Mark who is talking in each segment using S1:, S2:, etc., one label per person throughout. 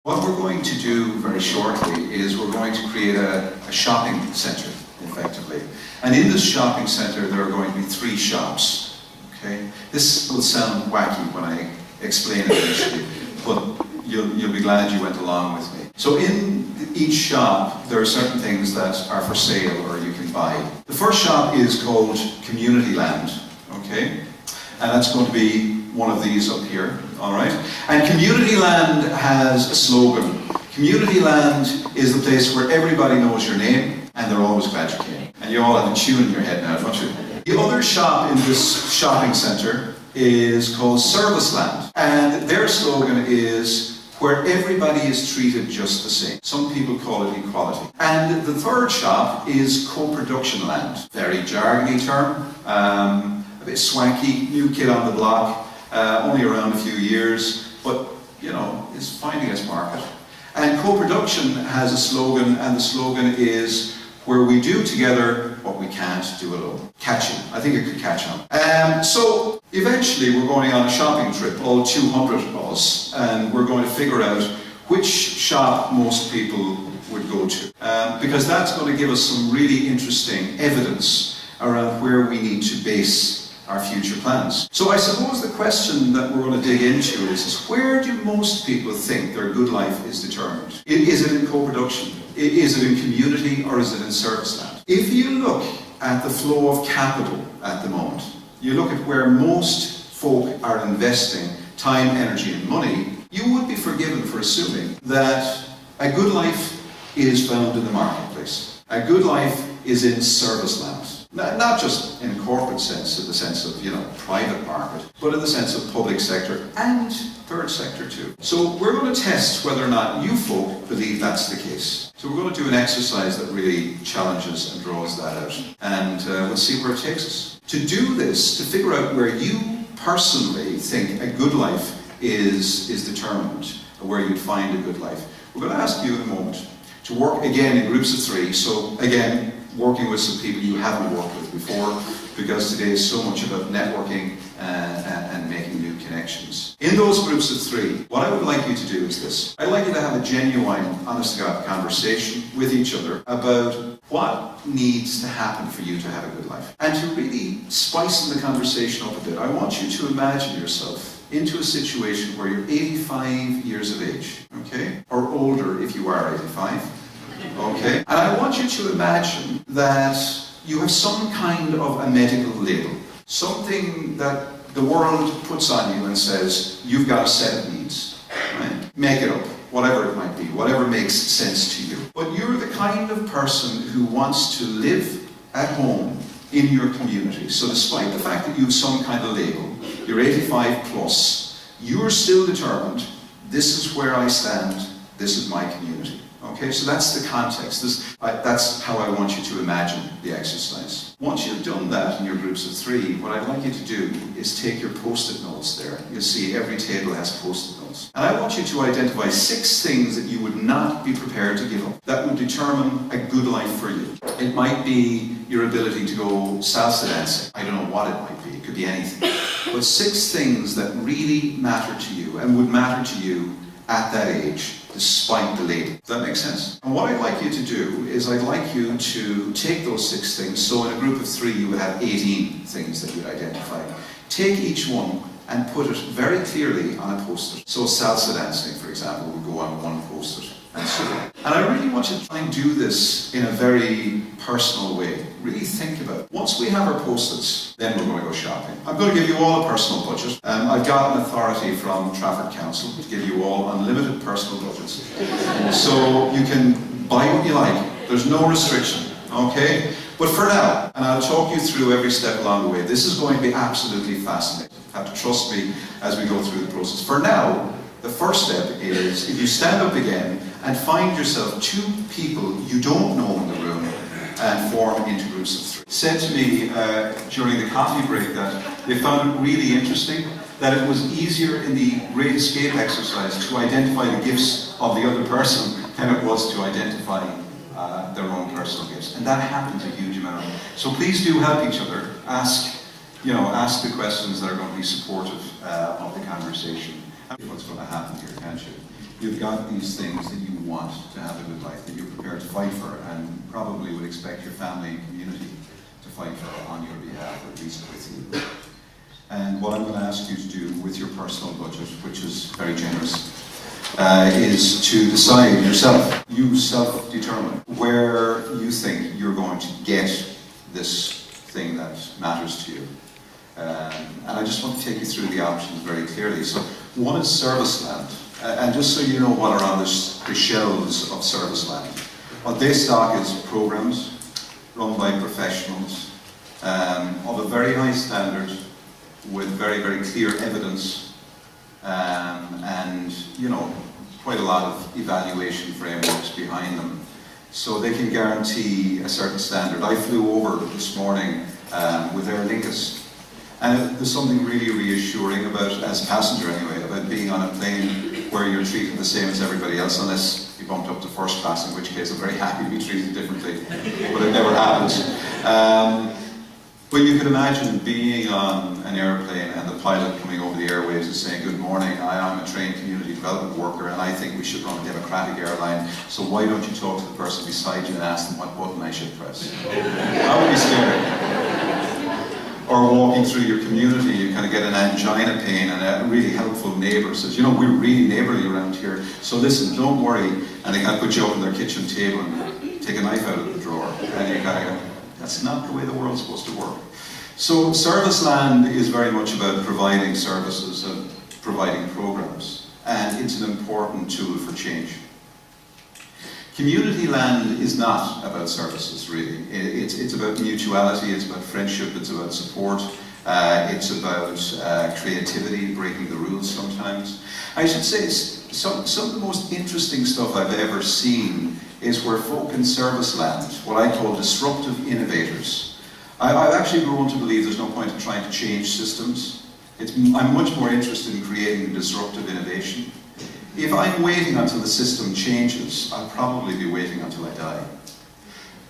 S1: What we're going to do very shortly is we're going to create a shopping centre, effectively. And in this shopping centre there are going to be 3 shops. Okay? This will sound wacky when I explain it initially, but you'll be glad you went along with me. So in each shop there are certain things that are for sale or you can buy. The first shop is called Community Land. Okay? And that's going to be one of these up here, all right? And Community Land has a slogan. Community Land is the place where everybody knows your name and they're always glad you came. And you all have a tune in your head now, don't you? The other shop in this shopping centre is called Service Land. And their slogan is where everybody is treated just the same. Some people call it equality. And the third shop is Co-Production Land. Very jargony term, a bit swanky, new kid on the block. Only around a few years, but you know, is finding its market. And co-production has a slogan, and the slogan is where we do together what we can't do alone. Catchy. I think it could catch on. So eventually we're going on a shopping trip, all 200 of us, and we're going to figure out which shop most people would go to. Because that's going to give us some really interesting evidence around where we need to base our future plans. So I suppose the question that we're going to dig into is where do most people think their good life is determined? Is it in co-production? Is it in community, or is it in service land? If you look at the flow of capital at the moment, you look at where most folk are investing time, energy and money, you would be forgiven for assuming that a good life is found in the marketplace. A good life is in service land. Not just in a corporate sense, in the sense of, private market, but in the sense of public sector and third sector too. So we're going to test whether or not you folk believe that's the case. So we're going to do an exercise that really challenges and draws that out. And we'll see where it takes us. To do this, to figure out where you personally think a good life is determined, or where you'd find a good life, we're going to ask you in a moment to work again in groups of 3. So again, working with some people you haven't worked with before, because today is so much about networking and making new connections. In those groups of 3, what I would like you to do is this. I'd like you to have a genuine, honest-to-God conversation with each other about what needs to happen for you to have a good life. And to really spice the conversation up a bit, I want you to imagine yourself into a situation where you're 85 years of age, okay? Or older if you are 85. Okay? And I want you to imagine that you have some kind of a medical label. Something that the world puts on you and says, you've got a set of needs. Right? Make it up, whatever it might be, whatever makes sense to you. But you're the kind of person who wants to live at home in your community. So despite the fact that you have some kind of label, you're 85 plus, you're still determined, this is where I stand, this is my community. Okay, so that's the context. That's how I want you to imagine the exercise. Once you've done that in your groups of 3, what I'd like you to do is take your post-it notes there. You'll see every table has post-it notes. And I want you to identify 6 things that you would not be prepared to give up that would determine a good life for you. It might be your ability to go salsa dancing. I don't know what it might be. It could be anything. But 6 things that really matter to you and would matter to you at that age, despite the label. Does that make sense? And what I'd like you to do is I'd like you to take those 6 things. So in a group of 3 you would have 18 things that you'd identify. Take each one and put it very clearly on a post-it. So salsa dancing, for example, would go on one post-it, and so on. And I really want you to try and do this in a very personal way. Really think about it. Once we have our post-its, then we're going to go shopping. I'm going to give you all a personal budget. I've got an authority from Trafford Council to give you all unlimited personal budgets. So you can buy what you like. There's no restriction, okay? But for now, and I'll talk you through every step along the way, this is going to be absolutely fascinating. You have to trust me as we go through the process. For now, the first step is if you stand up again and find yourself 2 people you don't know in the room and form into groups of 3. Said to me during the coffee break that they found it really interesting that it was easier in the Great Escape exercise to identify the gifts of the other person than it was to identify their own personal gifts. And that happens a huge amount. So please do help each other. Ask the questions that are going to be supportive of the conversation. What's going to happen here, can't you? you've got these things that you want to have a good life, that you're prepared to fight for, and probably would expect your family and community to fight for on your behalf, or at least with you. And what I'm going to ask you to do with your personal budget, which is very generous, is to decide yourself. You self-determine where you think you're going to get this thing that matters to you. And I just want to take you through the options very clearly. So one is service land. And just so you know what are on the shelves of service land, what they stock is programs run by professionals of a very high standard with very, very clear evidence and, you know, quite a lot of evaluation frameworks behind them. So they can guarantee a certain standard. I flew over this morning with Aer Lingus. And there's something really reassuring about, as a passenger anyway, about being on a plane where you're treated the same as everybody else, unless you bumped up to first class, in which case I'm very happy to be treated differently, but it never happens. But you can imagine being on an airplane and the pilot coming over the airwaves and saying, "Good morning, I'm a trained community development worker and I think we should run a democratic airline, so why don't you talk to the person beside you and ask them what button I should press?" That would be scary. Or walking through your community, you kind of get an angina pain and a really helpful neighbour says, "You know, we're really neighbourly around here, so listen, don't worry." And they kind of put you up on their kitchen table and take a knife out of the drawer. And you kind of go, that's not the way the world's supposed to work. So service land is very much about providing services and providing programs. And it's an important tool for change. Community land is not about services, really. It's about mutuality, it's about friendship, it's about support, it's about creativity, breaking the rules sometimes. I should say some of the most interesting stuff I've ever seen is where folk in service land, what I call disruptive innovators. I've actually grown to believe there's no point in trying to change systems. I'm much more interested in creating disruptive innovation. If I'm waiting until the system changes, I'll probably be waiting until I die.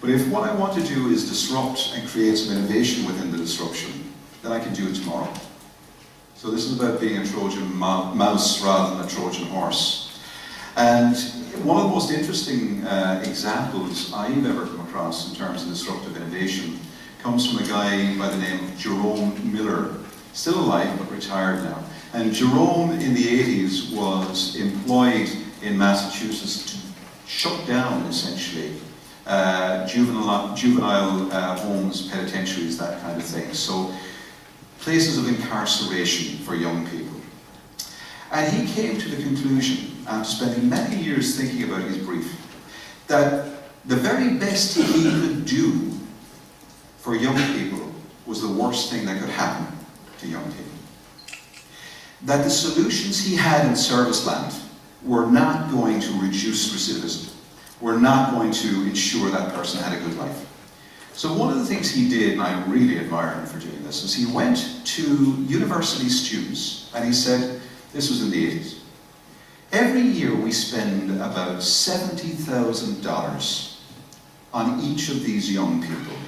S1: But if what I want to do is disrupt and create some innovation within the disruption, then I can do it tomorrow. So this is about being a Trojan mouse rather than a Trojan horse. And one of the most interesting examples I've ever come across in terms of disruptive innovation comes from a guy by the name of Jerome Miller, still alive but retired now. And Jerome in the 80s was employed in Massachusetts to shut down, essentially, juvenile homes, penitentiaries, that kind of thing. So places of incarceration for young people. And he came to the conclusion, after spending many years thinking about his brief, that the very best he could do for young people was the worst thing that could happen to young people. That the solutions he had in service land were not going to reduce recidivism, were not going to ensure that person had a good life. So one of the things he did, and I really admire him for doing this, is he went to university students and he said, this was in the 80s, every year we spend about $70,000 on each of these young people,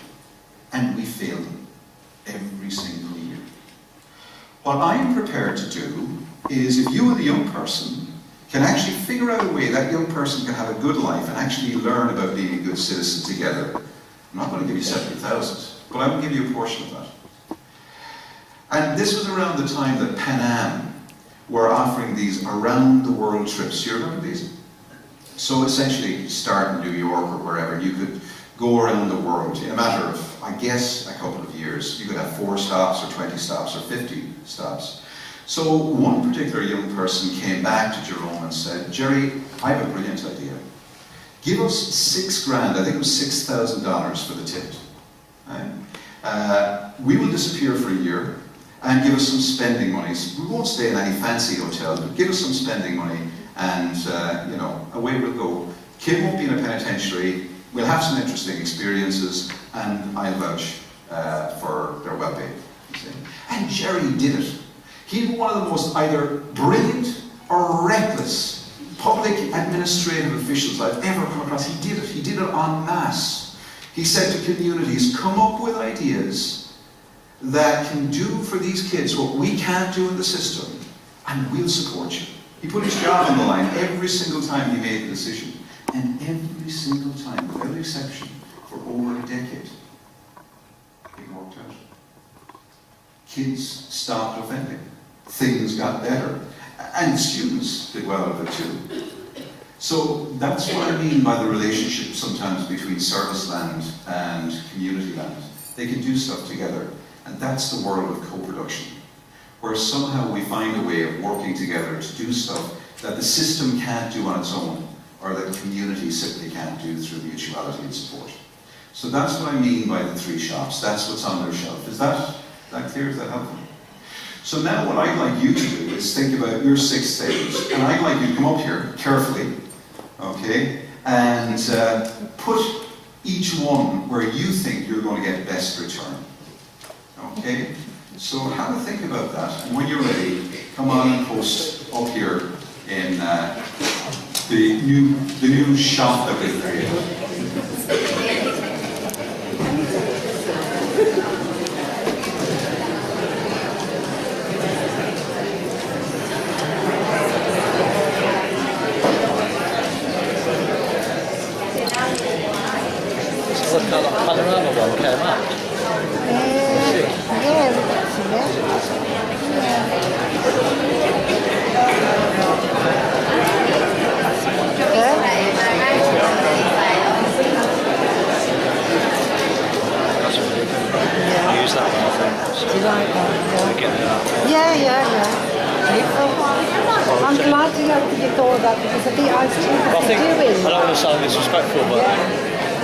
S1: and we fail them every single year. What I'm prepared to do is, if you and the young person can actually figure out a way that young person can have a good life and actually learn about being a good citizen together, I'm not going to give you 70,000, but I'm going to give you a portion of that. And this was around the time that Pan Am were offering these around-the-world trips. Do you remember these? So essentially, start in New York or wherever, you could go around the world in a matter of, I guess, a couple of years. You could have 4 stops or 20 stops or 50 stops. So one particular young person came back to Jerome and said, "Jerry, I have a brilliant idea. Give us $6,000, I think it was $6,000 for the ticket. Right? We will disappear for a year and give us some spending money. We won't stay in any fancy hotel, but give us some spending money and, away we'll go. Kid won't be in a penitentiary. We'll have some interesting experiences, and I'll vouch for their well-being." And Jerry did it. He's one of the most either brilliant or reckless public administrative officials I've ever come across. He did it. He did it en masse. He said to communities, come up with ideas that can do for these kids what we can't do in the system, and we'll support you. He put his job on the line every single time he made the decision. And every single time, without exception, for over a decade, it worked out. Kids stopped offending. Things got better. And students did well out of it too. So that's what I mean by the relationship sometimes between service land and community land. They can do stuff together. And that's the world of co-production, where somehow we find a way of working together to do stuff that the system can't do on its own, or that community simply can't do through mutuality and support. So that's what I mean by the 3 shops. That's what's on their shelf. Is that clear? Is that helpful? So now what I'd like you to do is think about your 6 things. And I'd like you to come up here carefully, okay, and put each one where you think you're going to get best return. Okay? So have a think about that. And when you're ready, come on and post up here in the new shop that we've created.
S2: Look how that panorama one came up. I use that one, I think.
S3: Do you like that?
S2: Get it out.
S3: Yeah. I'm glad to know that you thought of that because I think I was too
S2: Well, I think,
S3: doing.
S2: I don't want to sound disrespectful, but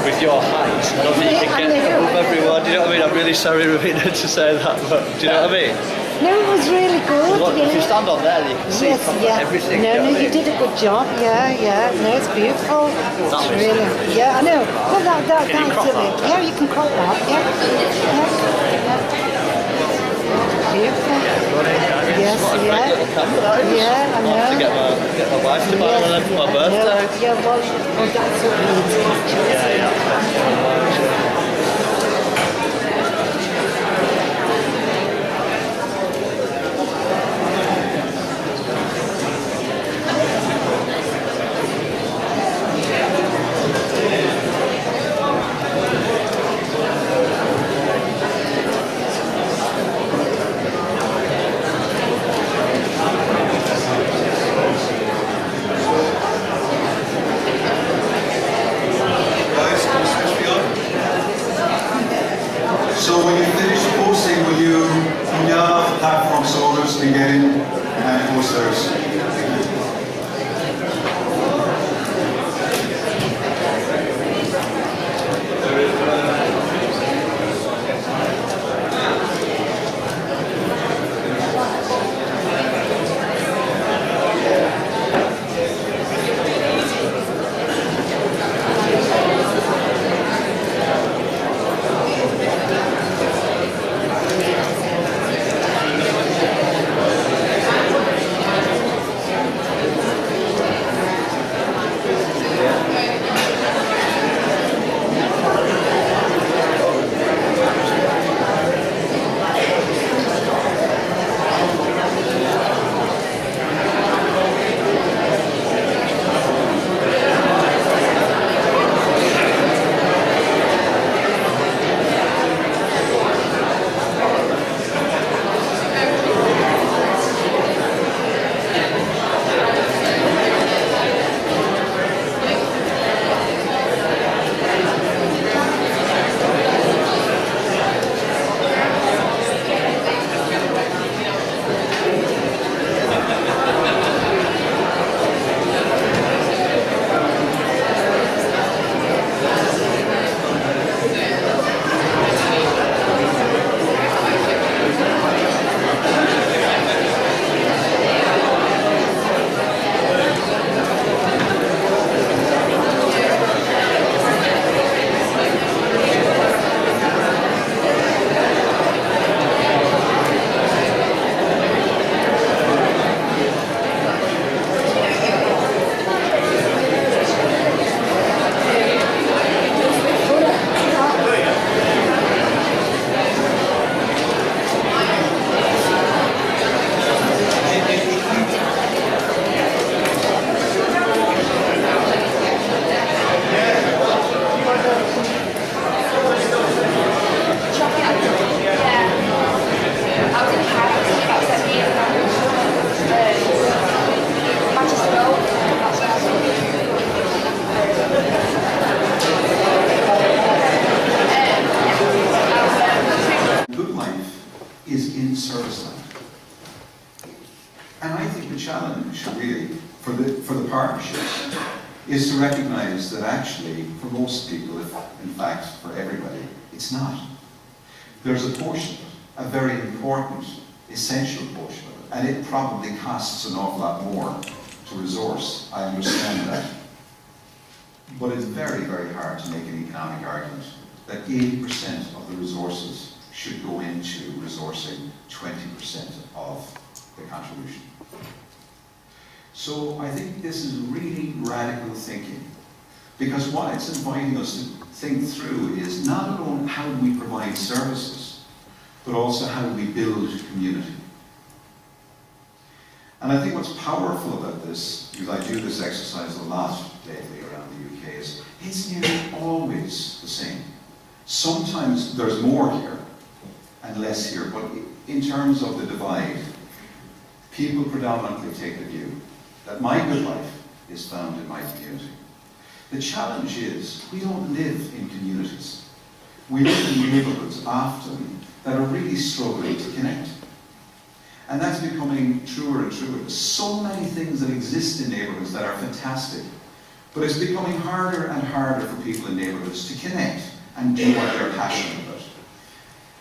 S2: with your height, I don't think you can get above everyone. Do you know what I mean? I'm really sorry, Ravina, to say that, but do you know what I mean?
S3: No, it was really good.
S2: Look, if you stand on there, you can see everything.
S3: No,
S2: you know what I
S3: you
S2: mean?
S3: did a good job. Yeah. No, it's beautiful. It's
S2: That was
S3: really.
S2: it.
S3: Yeah, I know. Well, that's
S2: Can you crop
S3: it.
S2: that?
S3: Yeah, you can crop that. Yeah. Beautiful. Yes,
S2: What a great
S3: yeah.
S2: little camera that is.
S3: Yeah, I
S2: I'll have to
S3: know.
S2: get my wife to buy one of them for my birthday.
S3: Yeah, well, that's what we need to capture.
S2: Yeah.
S1: Guys, can you switch me on? is to recognize that actually, for most people, if in fact for everybody, it's not. There's a portion of it, a very important, essential portion of it, and it probably costs an awful lot more to resource. I understand that. But it's very, very hard to make an economic argument that 80% of the resources should go into resourcing 20% of the contribution. So I think this is really radical thinking, because what it's inviting us to think through is not alone how do we provide services, but also how do we build community. And I think what's powerful about this, because I do this exercise a lot lately around the UK, is it's nearly always the same. Sometimes there's more here and less here, but in terms of the divide, people predominantly take the view that my good life is found in my community. The challenge is we don't live in communities. We live in neighbourhoods often that are really struggling to connect. And that's becoming truer and truer. There's so many things that exist in neighbourhoods that are fantastic, but it's becoming harder and harder for people in neighbourhoods to connect and do what they're passionate about.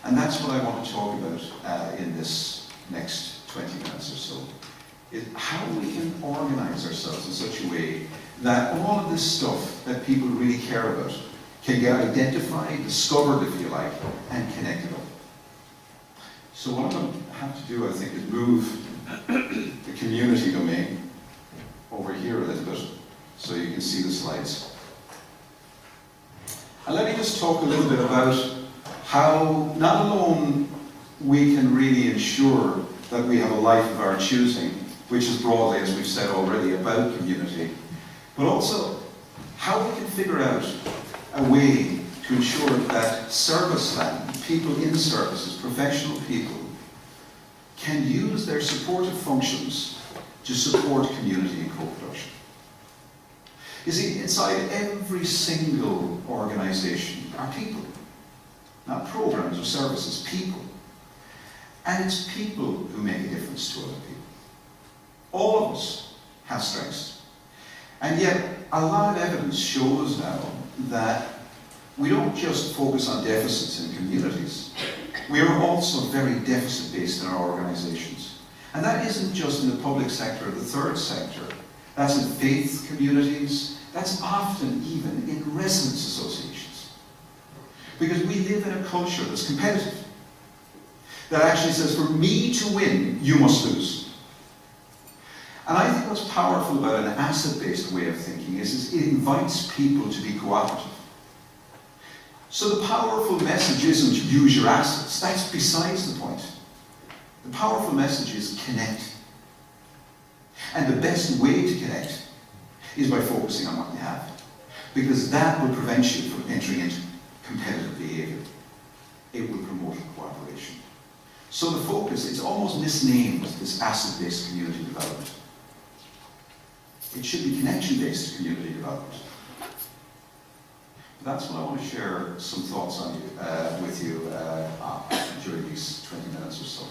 S1: And that's what I want to talk about in this next 20 minutes or so, is how we can organise ourselves in such a way that all of this stuff that people really care about can get identified, discovered if you like, and connected up. So what I'm going to have to do, I think, is move the community domain over here a little bit so you can see the slides. And let me just talk a little bit about how not alone we can really ensure that we have a life of our choosing, which is broadly, as we've said already, about community, but also how we can figure out a way to ensure that serviceland, people in services, professional people, can use their supportive functions to support community and co-production. You see, inside every single organisation are people, not programs or services, people. And it's people who make a difference to other people. All of us have strengths. And yet, a lot of evidence shows now that we don't just focus on deficits in communities. We are also very deficit-based in our organisations. And that isn't just in the public sector or the third sector. That's in faith communities. That's often even in residents' associations. Because we live in a culture that's competitive, that actually says, for me to win, you must lose. And I think what's powerful about an asset-based way of thinking is it invites people to be cooperative. So the powerful message isn't use your assets. That's besides the point. The powerful message is connect. And the best way to connect is by focusing on what you have. Because that will prevent you from entering into competitive behaviour. It will promote cooperation. So the focus, it's almost misnamed this asset-based community development. It should be connection-based community development. That's what I want to share some thoughts on with you during these 20 minutes or so.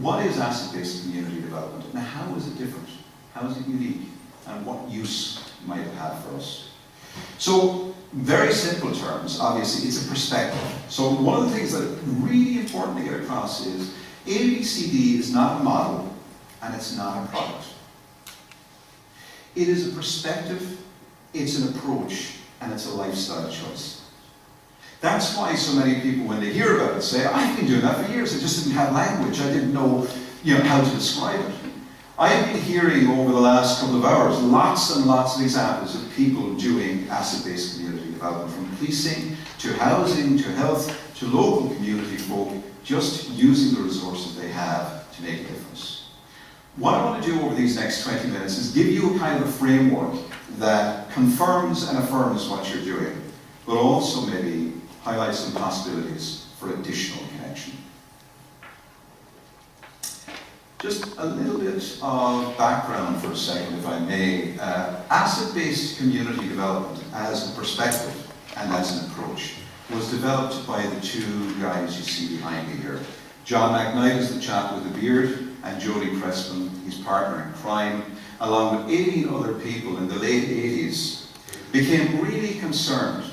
S1: What is asset-based community development, and how is it different? How is it unique? And what use might it have for us? So, very simple terms, obviously, it's a perspective. So one of the things that is really important to get across is ABCD is not a model, and it's not a product. It is a perspective, it's an approach, and it's a lifestyle choice. That's why so many people, when they hear about it, say, I've been doing that for years, I just didn't have language, I didn't know how to describe it. I've been hearing over the last couple of hours lots and lots of examples of people doing asset-based community development, from policing, to housing, to health, to local community folk, just using the resources they have to make a difference. What I want to do over these next 20 minutes is give you a kind of a framework that confirms and affirms what you're doing, but also maybe highlights some possibilities for additional connection. Just a little bit of background for a second, if I may. Asset-based community development as a perspective and as an approach was developed by the two guys you see behind me here. John McKnight is the chap with the beard, and Jody Pressman, his partner in crime, along with 18 other people in the late 80s, became really concerned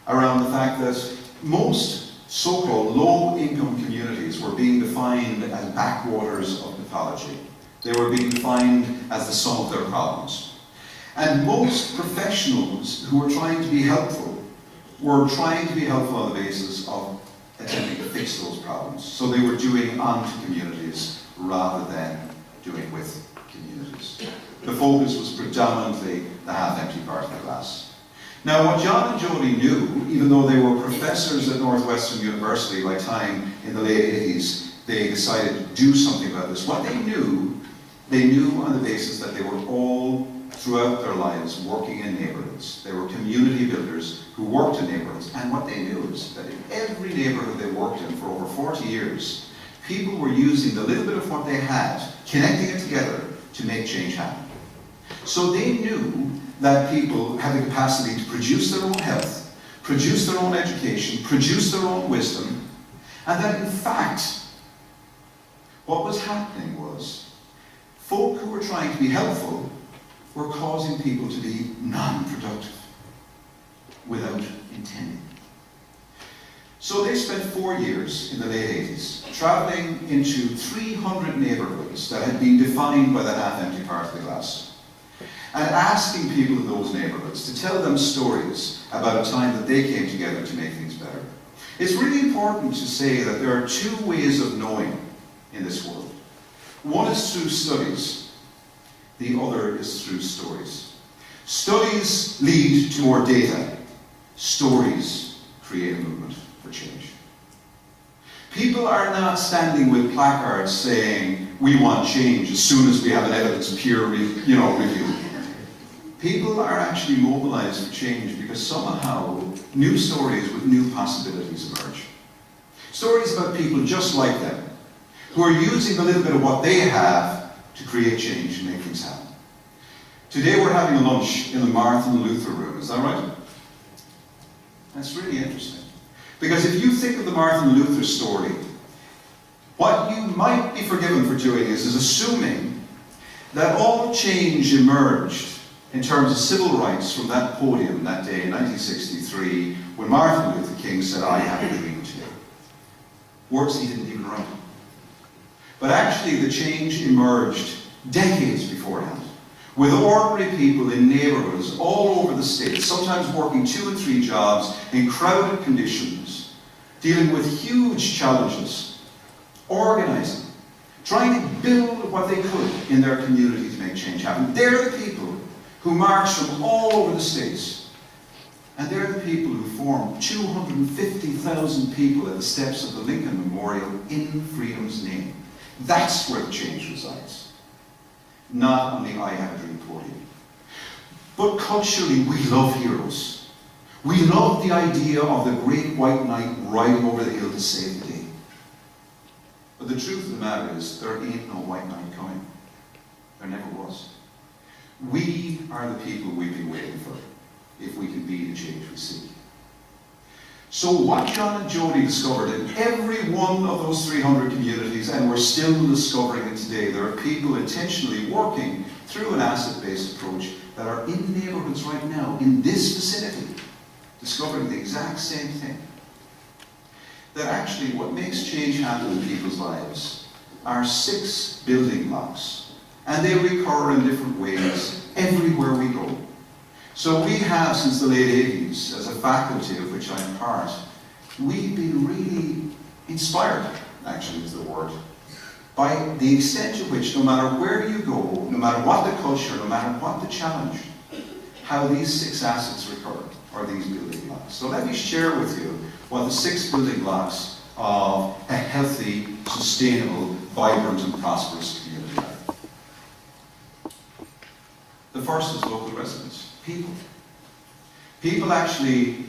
S1: around the fact that most so-called low-income communities were being defined as backwaters of pathology. They were being defined as the sum of their problems. And most professionals who were trying to be helpful were trying to be helpful on the basis of attempting to fix those problems. So they were doing onto communities rather than doing with communities. The focus was predominantly the half-empty part of the glass. Now, what John and Jody knew, even though they were professors at Northwestern University by time in the late 80s, they decided to do something about this. What they knew on the basis that they were all, throughout their lives, working in neighborhoods. They were community builders who worked in neighborhoods. And what they knew is that in every neighborhood they worked in for over 40 years, people were using the little bit of what they had, connecting it together to make change happen. So they knew that people had the capacity to produce their own health, produce their own education, produce their own wisdom, and that in fact, what was happening was, folk who were trying to be helpful were causing people to be non-productive without intending. So they spent 4 years in the late 80s traveling into 300 neighborhoods that had been defined by the half-empty part of the glass, and asking people in those neighborhoods to tell them stories about a time that they came together to make things better. It's really important to say that there are two ways of knowing in this world. One is through studies, the other is through stories. Studies lead to more data. Stories create a movement for change. People are not standing with placards saying, we want change as soon as we have an evidence peer review. People are actually mobilized for change because somehow new stories with new possibilities emerge. Stories about people just like them, who are using a little bit of what they have to create change and make things happen. Today we're having a lunch in the Martin Luther Room, is that right? That's really interesting. Because if you think of the Martin Luther story, what you might be forgiven for doing is assuming that all change emerged in terms of civil rights from that podium that day in 1963 when Martin Luther King said, I have a dream today. Words he didn't even write. But actually the change emerged decades beforehand, with ordinary people in neighborhoods all over the state, sometimes working 2 and 3 jobs in crowded conditions, dealing with huge challenges, organizing, trying to build what they could in their community to make change happen. They're the people who marched from all over the states. And they're the people who formed 250,000 people at the steps of the Lincoln Memorial in freedom's name. That's where the change resides. Not on the I Have a Dream podium. But culturally, we love heroes. We love the idea of the great white knight riding over the hill to save the day. But the truth of the matter is, there ain't no white knight coming. There never was. We are the people we've been waiting for, if we can be the change we seek. So what John and Jody discovered in every one of those 300 communities, and we're still discovering it today, there are people intentionally working through an asset-based approach that are in neighborhoods right now, in this vicinity, discovering the exact same thing. That actually what makes change happen in people's lives are 6 building blocks. And they recur in different ways everywhere we go. So we have, since the late 80s, as a faculty of which I'm part, we've been really inspired, actually is the word, by the extent to which, no matter where you go, no matter what the culture, no matter what the challenge, how these 6 assets recur, or these building blocks. So let me share with you what the 6 building blocks of a healthy, sustainable, vibrant and prosperous community are. The first is local residents, people. People actually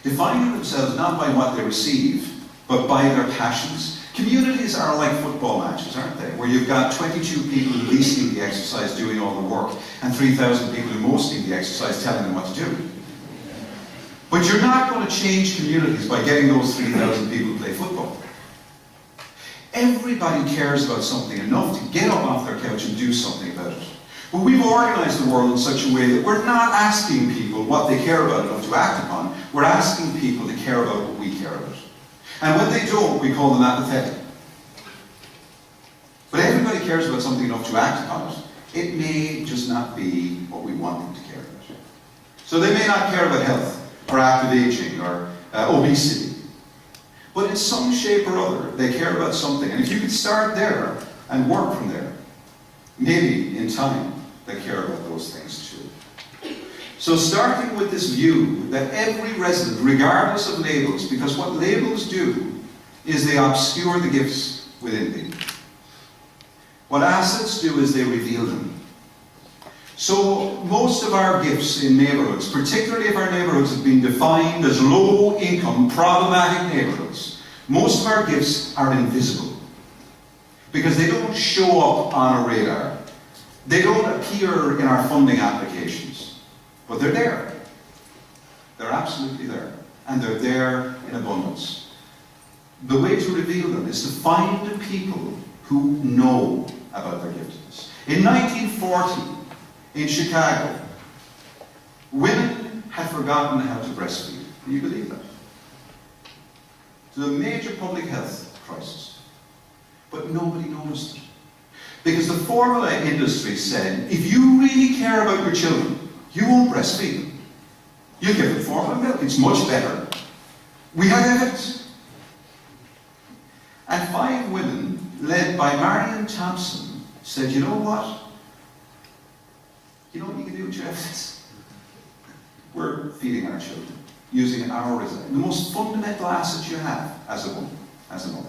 S1: define themselves not by what they receive, but by their passions. Communities are like football matches, aren't they? Where you've got 22 people who least need the exercise doing all the work, and 3,000 people who most need the exercise telling them what to do. But you're not going to change communities by getting those 3,000 people to play football. Everybody cares about something enough to get up off their couch and do something about it. But we've organised the world in such a way that we're not asking people what they care about enough to act upon. We're asking people to care about what we care about. And when they don't, we call them apathetic. But everybody cares about something enough to act upon it. It may just not be what we want them to care about. So they may not care about health, or active aging, or obesity. But in some shape or other, they care about something. And if you could start there and work from there, maybe in time, they care about those things too. So starting with this view that every resident, regardless of labels, because what labels do is they obscure the gifts within people. What assets do is they reveal them. So most of our gifts in neighbourhoods, particularly if our neighbourhoods have been defined as low-income, problematic neighbourhoods, most of our gifts are invisible because they don't show up on a radar. They don't appear in our funding applications, but they're there. They're absolutely there, and they're there in abundance. The way to reveal them is to find the people who know about their giftedness. In 1940, in Chicago, women had forgotten how to breastfeed. Can you believe that? It was a major public health crisis. But nobody noticed it. Because the formula industry said, if you really care about your children, you won't breastfeed them. You give them formula milk. It's much better. We had evidence. And 5 women, led by Marion Thompson, said, you know what? You know what you can do with your evidence? We're feeding our children, using our resilient, the most fundamental asset you have as a woman, as a mother.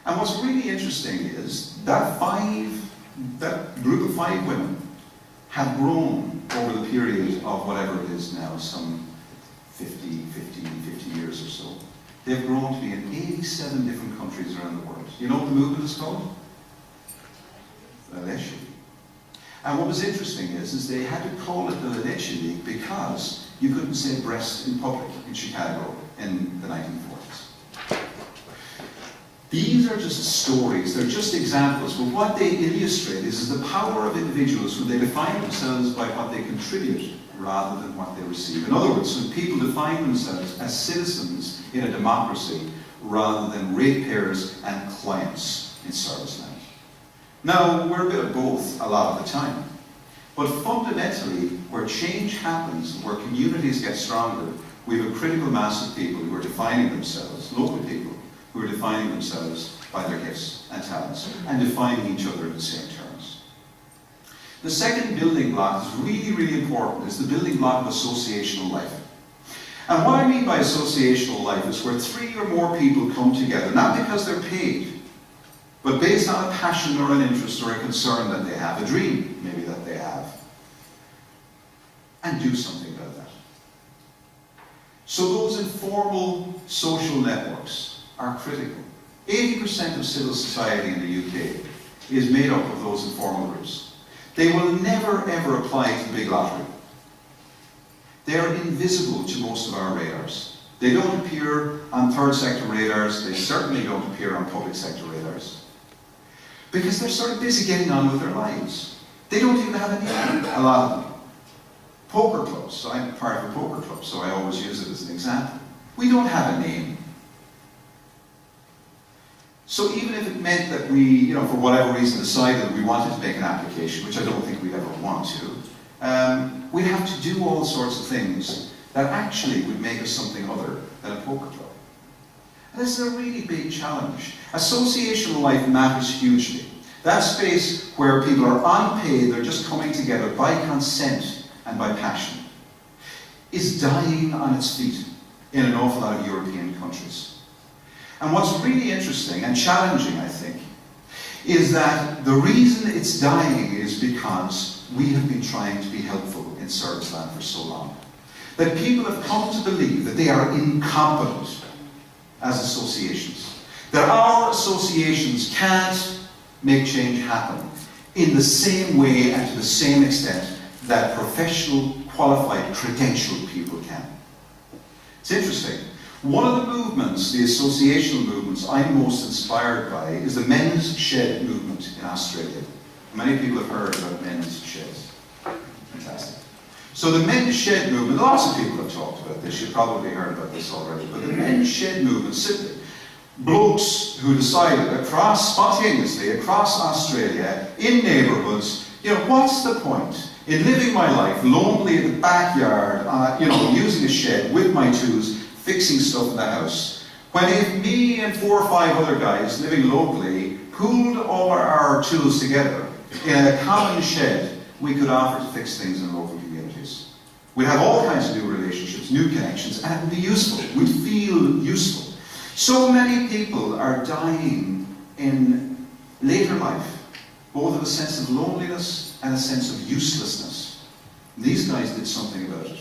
S1: And what's really interesting is that group of 5 women have grown over the period of whatever it is now, some 50 years or so. They've grown to be in 87 different countries around the world. You know what the movement is called? La Leche. And what was interesting is they had to call it the La Leche League because you couldn't say breast in public in Chicago in the 1940s. These are just stories, they're just examples, but what they illustrate is the power of individuals when they define themselves by what they contribute rather than what they receive. In other words, when people define themselves as citizens in a democracy rather than ratepayers and clients in service land. Now, we're a bit of both a lot of the time, but fundamentally, where change happens, where communities get stronger, we have a critical mass of people who are defining themselves, local people, who are defining themselves by their gifts and talents, and defining each other in the same terms. The second building block is really, really important. It's the building block of associational life. And what I mean by associational life is where 3 or more people come together, not because they're paid, but based on a passion or an interest or a concern that they have, a dream maybe that they have, and do something about that. So those informal social networks are critical. 80% of civil society in the UK is made up of those informal groups. They will never ever apply to the big lottery. They are invisible to most of our radars. They don't appear on third sector radars, they certainly don't appear on public sector radars. Because they're sort of busy getting on with their lives. They don't even have a name, a lot of them. Poker clubs, so I'm part of a poker club, so I always use it as an example. We don't have a name. So even if it meant that we, for whatever reason, decided that we wanted to make an application, which I don't think we'd ever want to, we'd have to do all sorts of things that actually would make us something other than a poker club. And this is a really big challenge. Associational life matters hugely. That space where people are unpaid, they're just coming together by consent and by passion, is dying on its feet in an awful lot of European countries. And what's really interesting and challenging, I think, is that the reason it's dying is because we have been trying to be helpful in service land for so long. That people have come to believe that they are incompetent as associations. That our associations can't make change happen in the same way and to the same extent that professional, qualified, credentialed people can. It's interesting. One of the movements, the associational movements I'm most inspired by is the Men's Shed movement in Australia. Many people have heard about men's sheds. Fantastic. So the men's shed movement, lots of people have talked about this, you've probably heard about this already, but the men's shed movement, simply, blokes who decided spontaneously across Australia, in neighbourhoods, what's the point in living my life lonely in the backyard, using a shed with my tools, fixing stuff in the house, when if me and 4 or 5 other guys living locally pooled all our tools together in a common shed, we could offer to fix things in local communities. We'd have all kinds of new relationships, new connections, and it would be useful. We'd feel useful. So many people are dying in later life, both of a sense of loneliness and a sense of uselessness. These guys did something about it.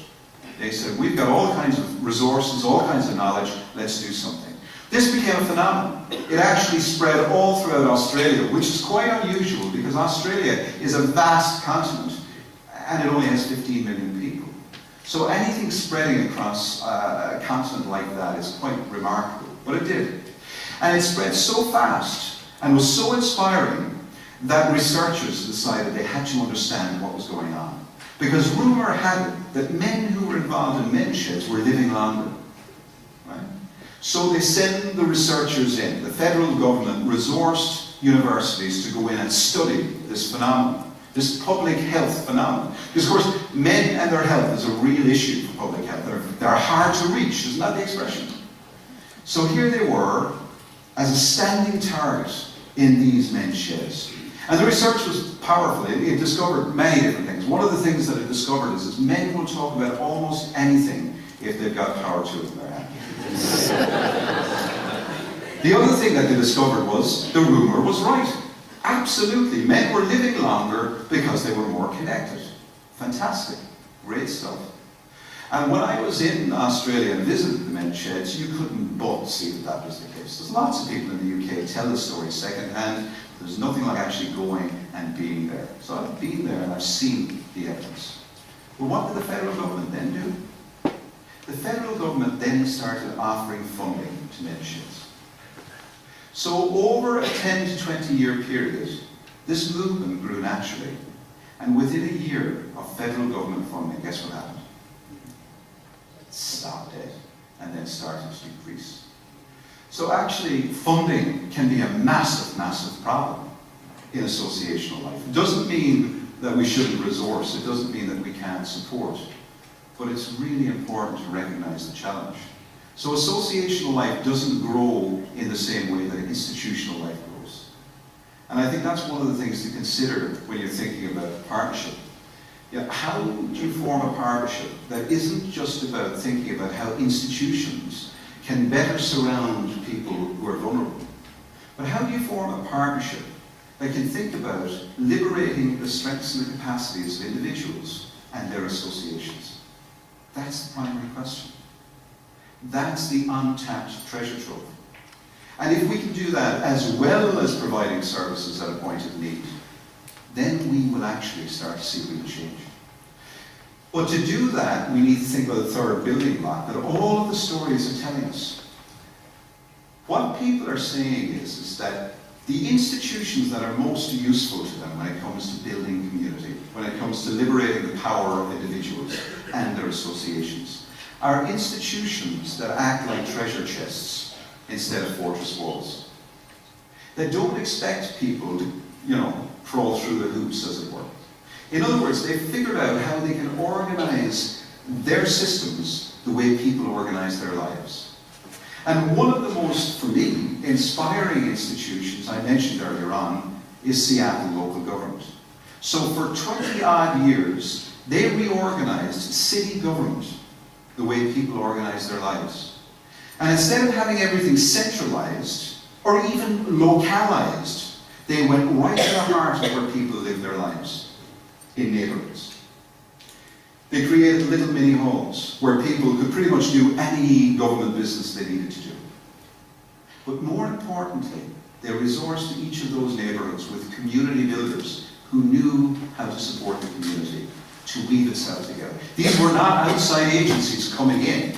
S1: They said, we've got all kinds of resources, all kinds of knowledge, let's do something. This became a phenomenon. It actually spread all throughout Australia, which is quite unusual because Australia is a vast continent and it only has 15 million people. So anything spreading across a continent like that is quite remarkable, but it did. And it spread so fast and was so inspiring that researchers decided they had to understand what was going on. Because rumour had it that men who were involved in men's sheds were living longer. Right? So they sent the researchers in. The federal government resourced universities to go in and study this phenomenon, this public health phenomenon. Because of course, men and their health is a real issue for public health. They're hard to reach, isn't that the expression? So here they were, as a standing target in these men's sheds. And the research was powerful. It discovered many different things. One of the things that it discovered is that men will talk about almost anything if they've got power tools in their hand. The other thing that they discovered was the rumour was right. Absolutely. Men were living longer because they were more connected. Fantastic. Great stuff. And when I was in Australia and visited the men's sheds, you couldn't but see that that was the case. There's lots of people in the UK tell the story secondhand. There's nothing like actually going and being there. So I've been there and I've seen the evidence. Well, what did the federal government then do? The federal government then started offering funding to men's sheds. So over a 10 to 20 year period, this movement grew naturally. And within a year of federal government funding, guess what happened? It stopped dead and then started to decrease. So actually, funding can be a massive, massive problem in associational life. It doesn't mean that we shouldn't resource, it doesn't mean that we can't support, but it's really important to recognize the challenge. So associational life doesn't grow in the same way that institutional life grows. And I think that's one of the things to consider when you're thinking about a partnership. How do you form a partnership that isn't just about thinking about how institutions can better surround people who are vulnerable, but how do you form a partnership that can think about liberating the strengths and the capacities of individuals and their associations? That's the primary question. That's the untapped treasure trove. And if we can do that as well as providing services at a point of need, then we will actually start to see real change. But to do that, we need to think about the third building block that all of the stories are telling us. What people are saying is that the institutions that are most useful to them when it comes to building community, when it comes to liberating the power of individuals and their associations, are institutions that act like treasure chests instead of fortress walls. That don't expect people to, crawl through the hoops, as it were. In other words, they've figured out how they can organize their systems the way people organize their lives. And one of the most, for me, inspiring institutions I mentioned earlier on is Seattle local government. So for 20-odd years, they reorganized city government the way people organize their lives. And instead of having everything centralized or even localized, they went right to the heart of where people live their lives, in neighborhoods. They created little mini homes where people could pretty much do any government business they needed to do. But more importantly, they resourced each of those neighborhoods with community builders who knew how to support the community, to weave itself together. These were not outside agencies coming in.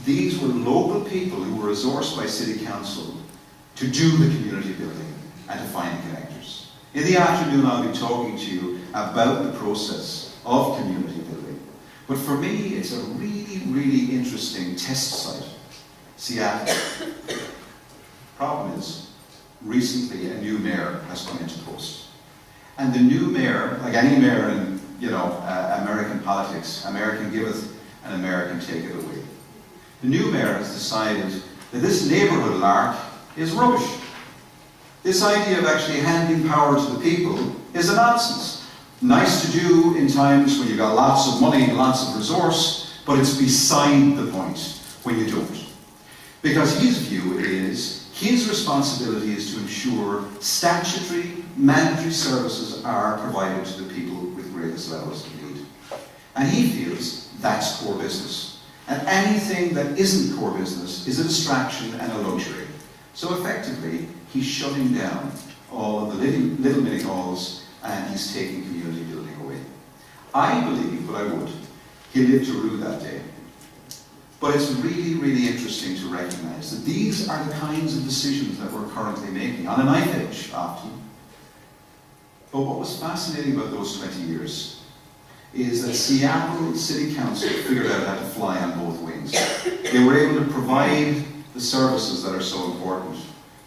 S1: These were local people who were resourced by City Council to do the community building and to find connectors. In the afternoon, I'll be talking to you about the process of community building. But for me, it's a really, really interesting test site, Seattle. Problem is, recently a new mayor has come into post. And the new mayor, like any mayor in American politics, American giveth and American taketh away. The new mayor has decided that this neighbourhood lark is rubbish. This idea of actually handing power to the people is a nonsense. Nice to do in times when you've got lots of money and lots of resource, but it's beside the point when you don't. Because his view is, his responsibility is to ensure statutory, mandatory services are provided to the people with greatest levels of need. And he feels that's core business. And anything that isn't core business is a distraction and a luxury. So effectively, he's shutting down all of the little mini halls and he's taking community building away. I believe, but I would, he lived to rue that day. But it's really, really interesting to recognise that these are the kinds of decisions that we're currently making, on a knife edge often. But what was fascinating about those 20 years is that Seattle City Council figured out how to fly on both wings. They were able to provide the services that are so important,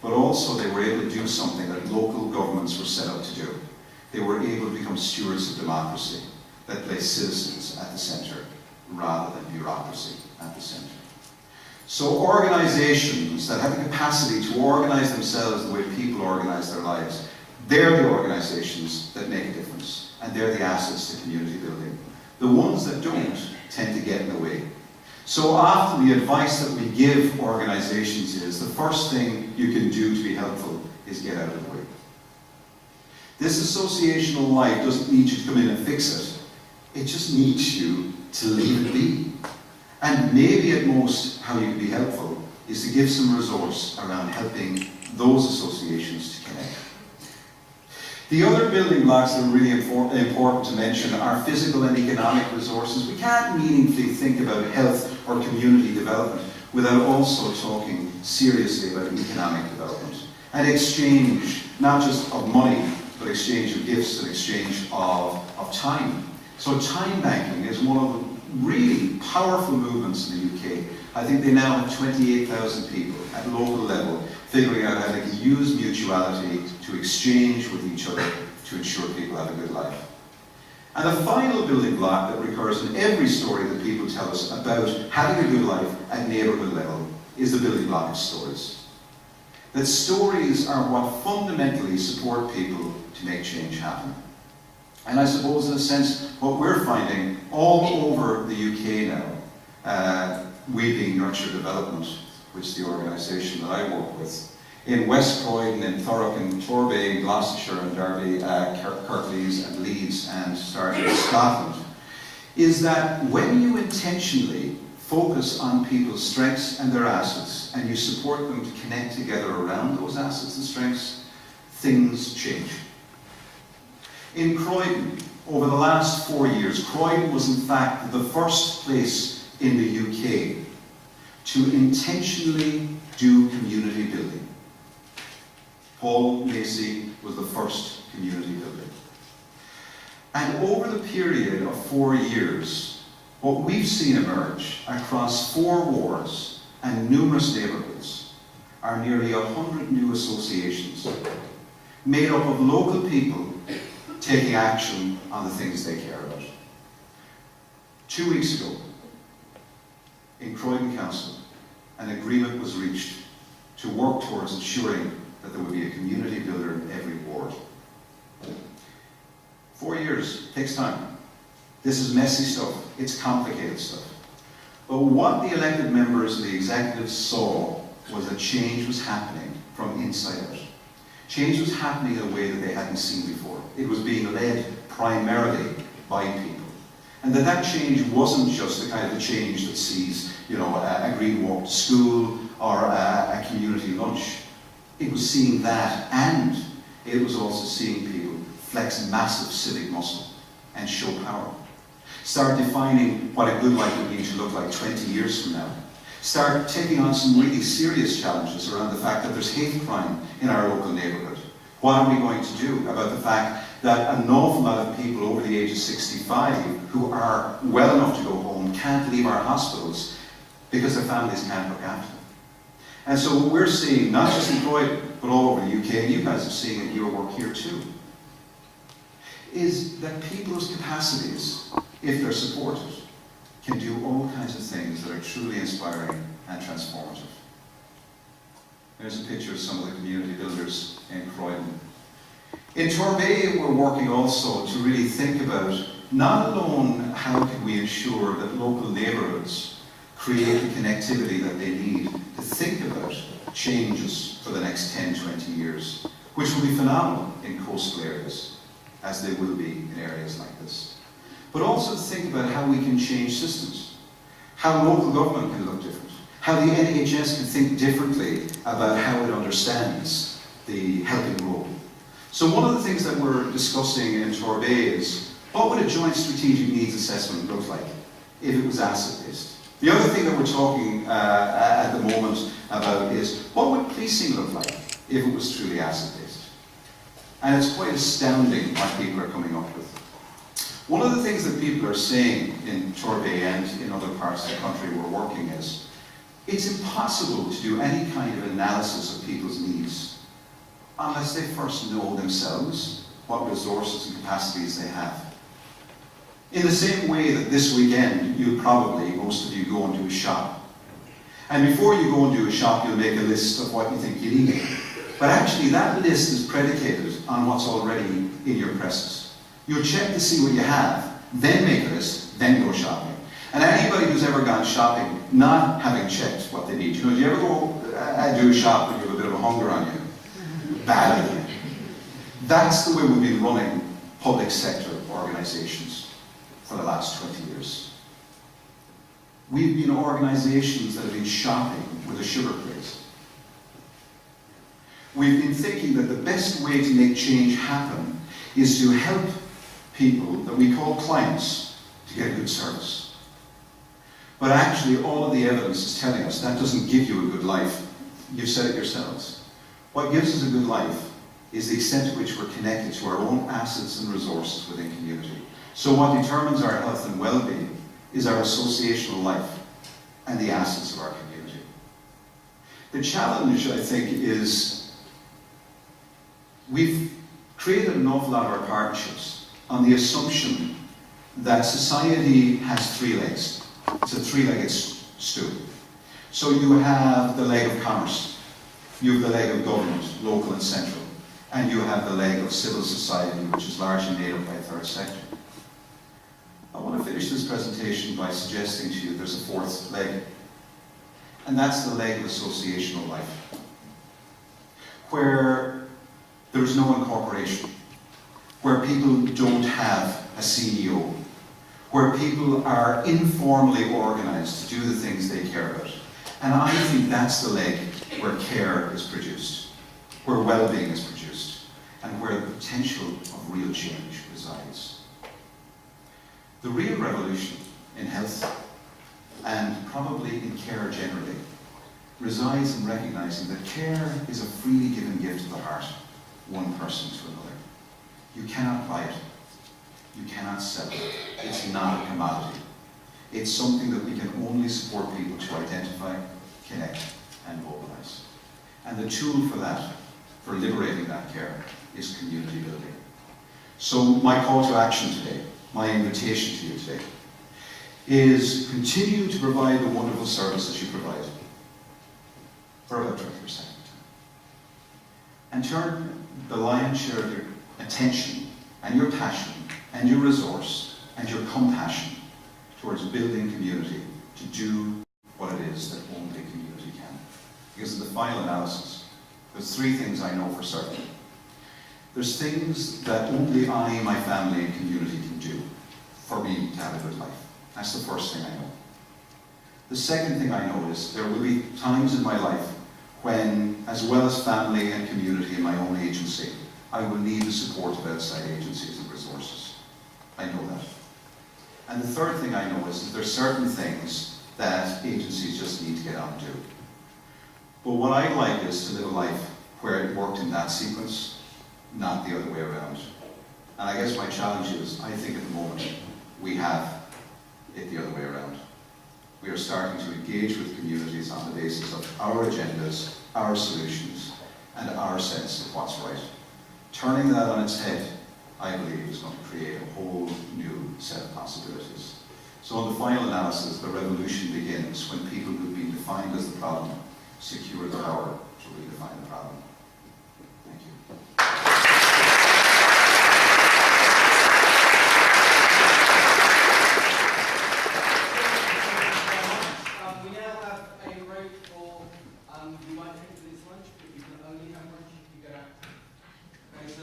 S1: but also they were able to do something that local governments were set up to do. They were able to become stewards of democracy that place citizens at the centre rather than bureaucracy at the centre. So organisations that have the capacity to organise themselves the way people organise their lives, they're the organisations that make a difference, and they're the assets to community building. The ones that don't tend to get in the way. So often the advice that we give organisations is the first thing you can do to be helpful is get out of the way. This associational life doesn't need you to come in and fix it. It just needs you to leave it be. And maybe at most how you can be helpful is to give some resource around helping those associations to connect. The other building blocks that are really important to mention are physical and economic resources. We can't meaningfully think about health or community development without also talking seriously about economic development. And exchange, not just of money, but exchange of gifts and exchange of time. So time banking is one of the really powerful movements in the UK. I think they now have 28,000 people at local level figuring out how they can use mutuality to exchange with each other to ensure people have a good life. And the final building block that recurs in every story that people tell us about having a good life at neighbourhood level is the building block of stories. That stories are what fundamentally support people to make change happen. And I suppose in a sense, what we're finding all over the UK now, we being Nurture Development, which is the organisation that I work with, in West Croydon, in Thurrock, in Torbay, in Gloucestershire, and Derby, Kirklees and Leeds, and starting in Scotland, is that when you intentionally focus on people's strengths and their assets, and you support them to connect together around those assets and strengths, things change. In Croydon, over the last 4 years, Croydon was in fact the first place in the UK to intentionally do community building. Paul Macy was the first community builder. And over the period of 4 years, what we've seen emerge across 4 wards and numerous neighbourhoods are nearly 100 new associations made up of local people taking action on the things they care about. 2 weeks ago, in Croydon Council, an agreement was reached to work towards ensuring that there would be a community builder in every ward. 4 years takes time. This is messy stuff. It's complicated stuff. But what the elected members of the executive saw was that change was happening from inside out. Change was happening in a way that they hadn't seen before. It was being led primarily by people. And that change wasn't just the kind of a change that sees, a green walk to school or a community lunch. It was seeing that, and it was also seeing people flex massive civic muscle and show power. Start defining what a good life would need to look like 20 years from now. Start taking on some really serious challenges around the fact that there's hate crime in our local neighbourhood. What are we going to do about the fact that an awful lot of people over the age of 65 who are well enough to go home can't leave our hospitals because their families can't look after them? And so what we're seeing, not just in Croydon, but all over the UK, and you guys are seeing it in your work here too, is that people's capacities, if they're supported, can do all kinds of things that are truly inspiring and transformative. There's a picture of some of the community builders in Croydon. In Torbay, we're working also to really think about not alone how can we ensure that local neighbourhoods create the connectivity that they need to think about changes for the next 10, 20 years, which will be phenomenal in coastal areas, as they will be in areas like this. But also to think about how we can change systems, how local government can look different, how the NHS can think differently about how it understands the helping role. So one of the things that we're discussing in Torbay is, what would a joint strategic needs assessment look like if it was asset-based? The other thing that we're talking at the moment about is, what would policing look like if it was truly asset-based? And it's quite astounding what people are coming up with. One of the things that people are saying in Torbay and in other parts of the country we're working is, it's impossible to do any kind of analysis of people's needs unless they first know themselves what resources and capacities they have. In the same way that this weekend, you'll probably, most of you, go and do a shop. And before you go and do a shop, you'll make a list of what you think you need. But actually, that list is predicated on what's already in your presence. You'll check to see what you have, then make a list, then go shopping. And anybody who's ever gone shopping, not having checked what they need, do you ever go and do a shop when you have a bit of a hunger on you? Bad idea. That's the way we've been running public sector organisations for the last 20 years. We've been organisations that have been shopping with a sugar crate. We've been thinking that the best way to make change happen is to help people that we call clients to get a good service. But actually, all of the evidence is telling us that doesn't give you a good life. You've said it yourselves. What gives us a good life is the extent to which we're connected to our own assets and resources within community. So what determines our health and well-being is our associational life and the assets of our community. The challenge, I think, is we've created an awful lot of our partnerships on the assumption that society has three legs. It's a three-legged stool. So you have the leg of commerce, you have the leg of government, local and central, and you have the leg of civil society, which is largely made up by the third sector. I want to finish this presentation by suggesting to you there's a fourth leg, and that's the leg of associational life, where there is no incorporation, where people don't have a CEO, where people are informally organised to do the things they care about. And I think that's the leg where care is produced, where well-being is produced, and where the potential of real change resides. The real revolution in health, and probably in care generally, resides in recognising that care is a freely given gift of the heart, one person to another. You cannot buy it. You cannot sell it. It's not a commodity. It's something that we can only support people to identify, connect, and mobilise. And the tool for that, for liberating that care, is community building. So my call to action today, my invitation to you today, is continue to provide the wonderful services you provide for about 20% of the time. And turn the lion's share of your attention and your passion and your resource and your compassion towards building community to do what it is that only community can. Because in the final analysis, there's three things I know for certain. There's things that only I, my family, and community can do for me to have a good life. That's the first thing I know. The second thing I know is there will be times in my life when, as well as family and community and my own agency, I will need the support of outside agencies and resources. I know that. And the third thing I know is that there are certain things that agencies just need to get on and do. But what I like is to live a life where it worked in that sequence, not the other way around. And I guess my challenge is, I think at the moment, we have it the other way around. We are starting to engage with communities on the basis of our agendas, our solutions, and our sense of what's right. Turning that on its head, I believe, is going to create a whole new set of possibilities. So in the final analysis, the revolution begins when people who've been defined as the problem secure the power to redefine the problem. Thank you.
S4: We now have a break for, you might take to this lunch, but you can only have lunch if you go out. Okay, so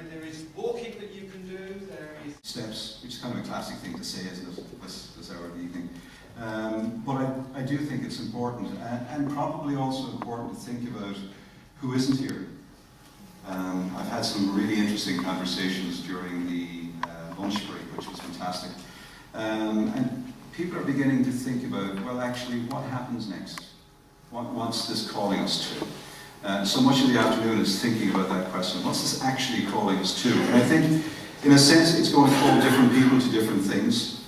S4: there is walking that you can do, there is...
S1: Steps, which is kind of a classic thing to say, isn't it, this hour of the evening. But I do think it's important, and probably also important to think about who isn't here. I've had some really interesting conversations during the lunch break, which was fantastic. And people are beginning to think about, well, actually, what happens next? What's this calling us to? So much of the afternoon is thinking about that question. What's this actually calling us to? And I think, in a sense, it's going to call different people to different things.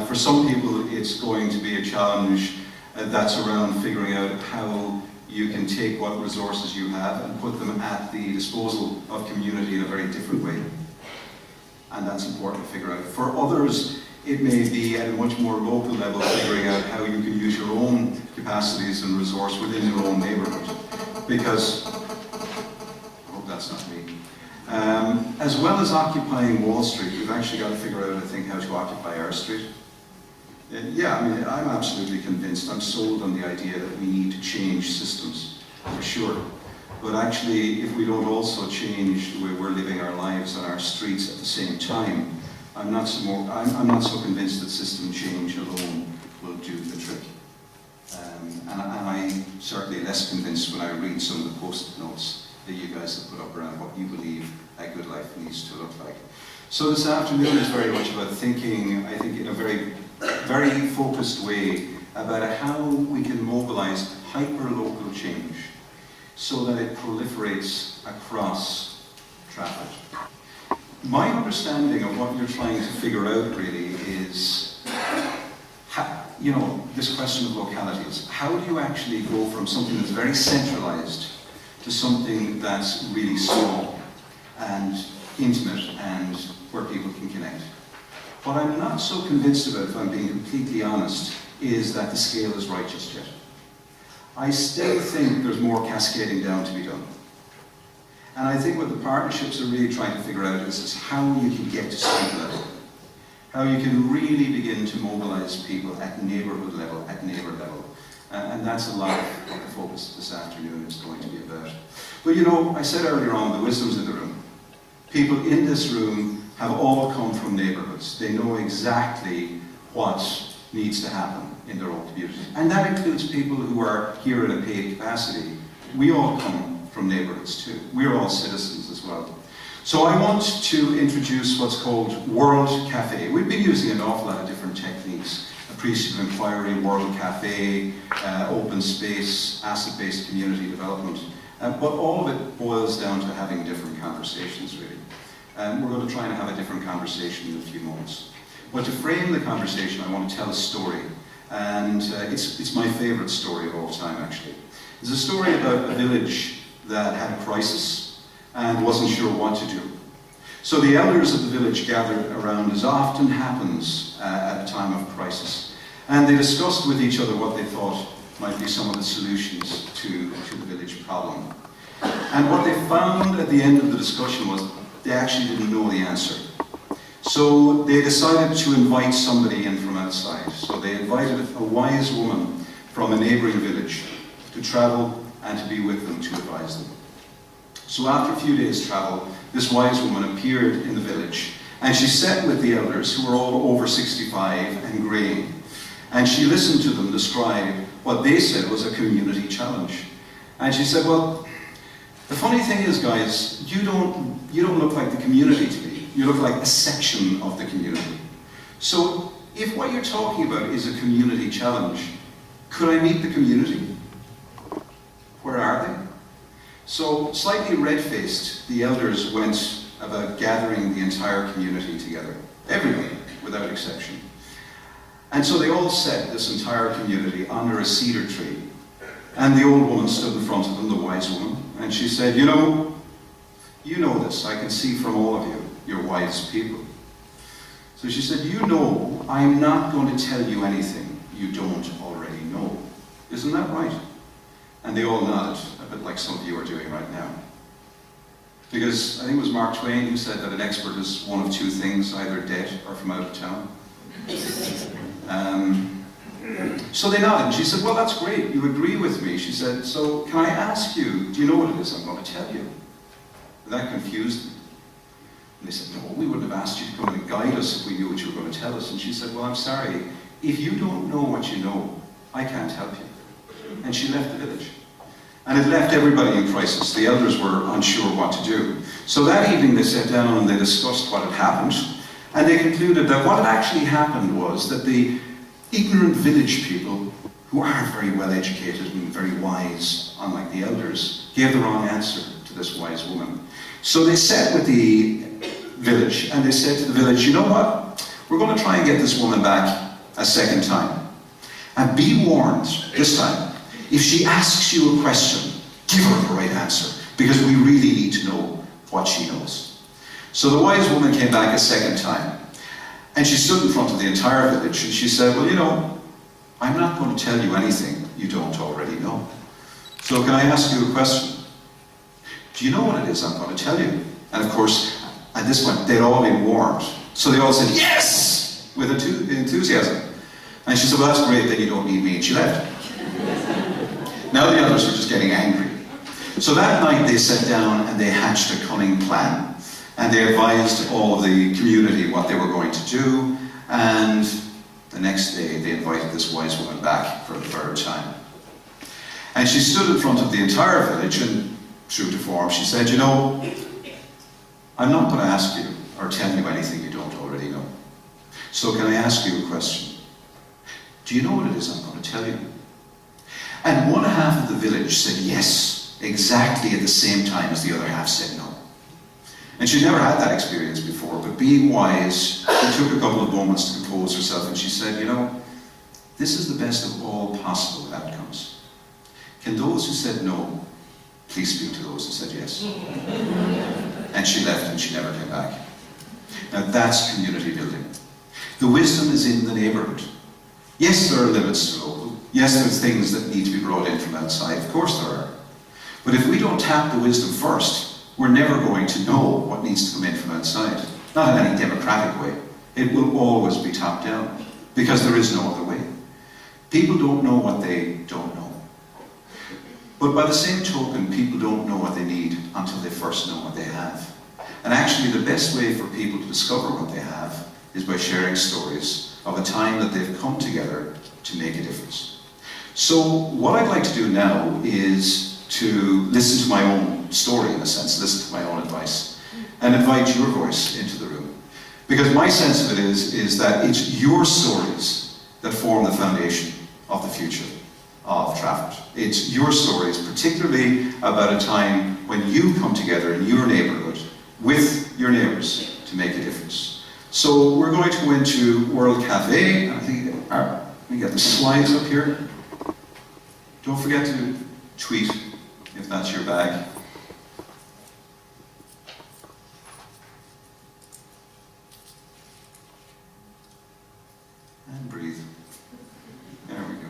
S1: For some people, it's going to be a challenge that's around figuring out how you can take what resources you have and put them at the disposal of community in a very different way. And that's important to figure out. For others, it may be at a much more local level, figuring out how you can use your own capacities and resource within your own neighbourhood. Because, I hope that's not me. As well as occupying Wall Street, we've actually got to figure out, I think, how to occupy our street. Yeah, I mean, I'm absolutely convinced, I'm sold on the idea that we need to change systems, for sure. But actually, if we don't also change the way we're living our lives on our streets at the same time, I'm not so convinced that system change alone will do the trick. And I'm certainly less convinced when I read some of the post-it notes that you guys have put up around what you believe a good life needs to look like. So this afternoon is very much about thinking, I think, in a very, very focused way about how we can mobilize hyper-local change so that it proliferates across Trafford. My understanding of what you're trying to figure out really is, this question of localities. How do you actually go from something that's very centralized to something that's really small and intimate and where people can connect? What I'm not so convinced about, if I'm being completely honest, is that the scale is right just yet. I still think there's more cascading down to be done. And I think what the partnerships are really trying to figure out is how you can get to street level. How you can really begin to mobilize people at neighborhood level, at neighbor level. And that's a lot of what the focus this afternoon is going to be about. But I said earlier on, the wisdom's in the room. People in this room have all come from neighborhoods. They know exactly what needs to happen in their own community. And that includes people who are here in a paid capacity. We all come from neighborhoods too. We're all citizens as well. So I want to introduce what's called World Cafe. We've been using an awful lot of different techniques. Appreciative inquiry, World Cafe, open space, asset-based community development. But all of it boils down to having different conversations, really. We're going to try and have a different conversation in a few moments. But to frame the conversation, I want to tell a story. And it's my favorite story of all time, actually. It's a story about a village that had a crisis and wasn't sure what to do. So the elders of the village gathered around, as often happens at a time of crisis. And they discussed with each other what they thought might be some of the solutions to the village problem. And what they found at the end of the discussion was they actually didn't know the answer. So they decided to invite somebody in from outside. So they invited a wise woman from a neighboring village to travel and to be with them, to advise them. So after a few days' travel, this wise woman appeared in the village, and she sat with the elders, who were all over 65 and greying. And she listened to them describe what they said was a community challenge. And she said, well, the funny thing is, guys, you don't look like the community to me. You look like a section of the community. So if what you're talking about is a community challenge, could I meet the community? Where are they? So, slightly red-faced, the elders went about gathering the entire community together. Everybody, without exception. And so they all set this entire community under a cedar tree. And the old woman stood in front of them, the wise woman, and she said, you know this, I can see from all of you, you're wise people. So she said, you know, I'm not going to tell you anything you don't already know. Isn't that right? And they all nodded, a bit like some of you are doing right now. Because I think it was Mark Twain who said that an expert is one of two things, either dead or from out of town. So they nodded, and she said, well, that's great, you agree with me. She said, so can I ask you, do you know what it is I'm going to tell you? And that confused them. And they said, no, we wouldn't have asked you to come and guide us if we knew what you were going to tell us. And she said, well, I'm sorry, if you don't know what you know, I can't help you. And she left the village. And it left everybody in crisis. The elders were unsure what to do. So that evening they sat down and they discussed what had happened. And they concluded that what had actually happened was that the ignorant village people, who are very well educated and very wise, unlike the elders, gave the wrong answer to this wise woman. So they sat with the village and they said to the village, you know what? We're going to try and get this woman back a second time. And be warned this time, if she asks you a question, give her the right answer, because we really need to know what she knows. So the wise woman came back a second time. And she stood in front of the entire village and she said, well, you know, I'm not going to tell you anything you don't already know. So can I ask you a question? Do you know what it is I'm going to tell you? And of course, at this point, they'd all been warned. So they all said, yes, with enthusiasm. And she said, well, that's great, then you don't need me. And she left. Now the others were just getting angry. So that night they sat down and they hatched a cunning plan. And they advised all of the community what they were going to do, and the next day they invited this wise woman back for the third time. And she stood in front of the entire village, and true to form, she said, you know, I'm not going to ask you or tell you anything you don't already know. So can I ask you a question? Do you know what it is I'm going to tell you? And one half of the village said yes, exactly at the same time as the other half said no. And she'd never had that experience before, but being wise, she took a couple of moments to compose herself and she said, you know, this is the best of all possible outcomes. Can those who said no, please speak to those who said yes? And she left and she never came back. Now that's community building. The wisdom is in the neighbourhood. Yes, there are limits to local. Yes, there's things that need to be brought in from outside. Of course there are. But if we don't tap the wisdom first, we're never going to know what needs to come in from outside. Not in any democratic way. It will always be top down, because there is no other way. People don't know what they don't know. But by the same token, people don't know what they need until they first know what they have. And actually the best way for people to discover what they have is by sharing stories of a time that they've come together to make a difference. So what I'd like to do now is to listen to my own story, in a sense, listen to my own advice, and invite your voice into the room. Because my sense of it is that it's your stories that form the foundation of the future of Trafford. It's your stories, particularly about a time when you come together in your neighbourhood with your neighbours to make a difference. So we're going to go into World Cafe, and I think, let me get the slides up here. Don't forget to tweet if that's your bag. And breathe. There we go.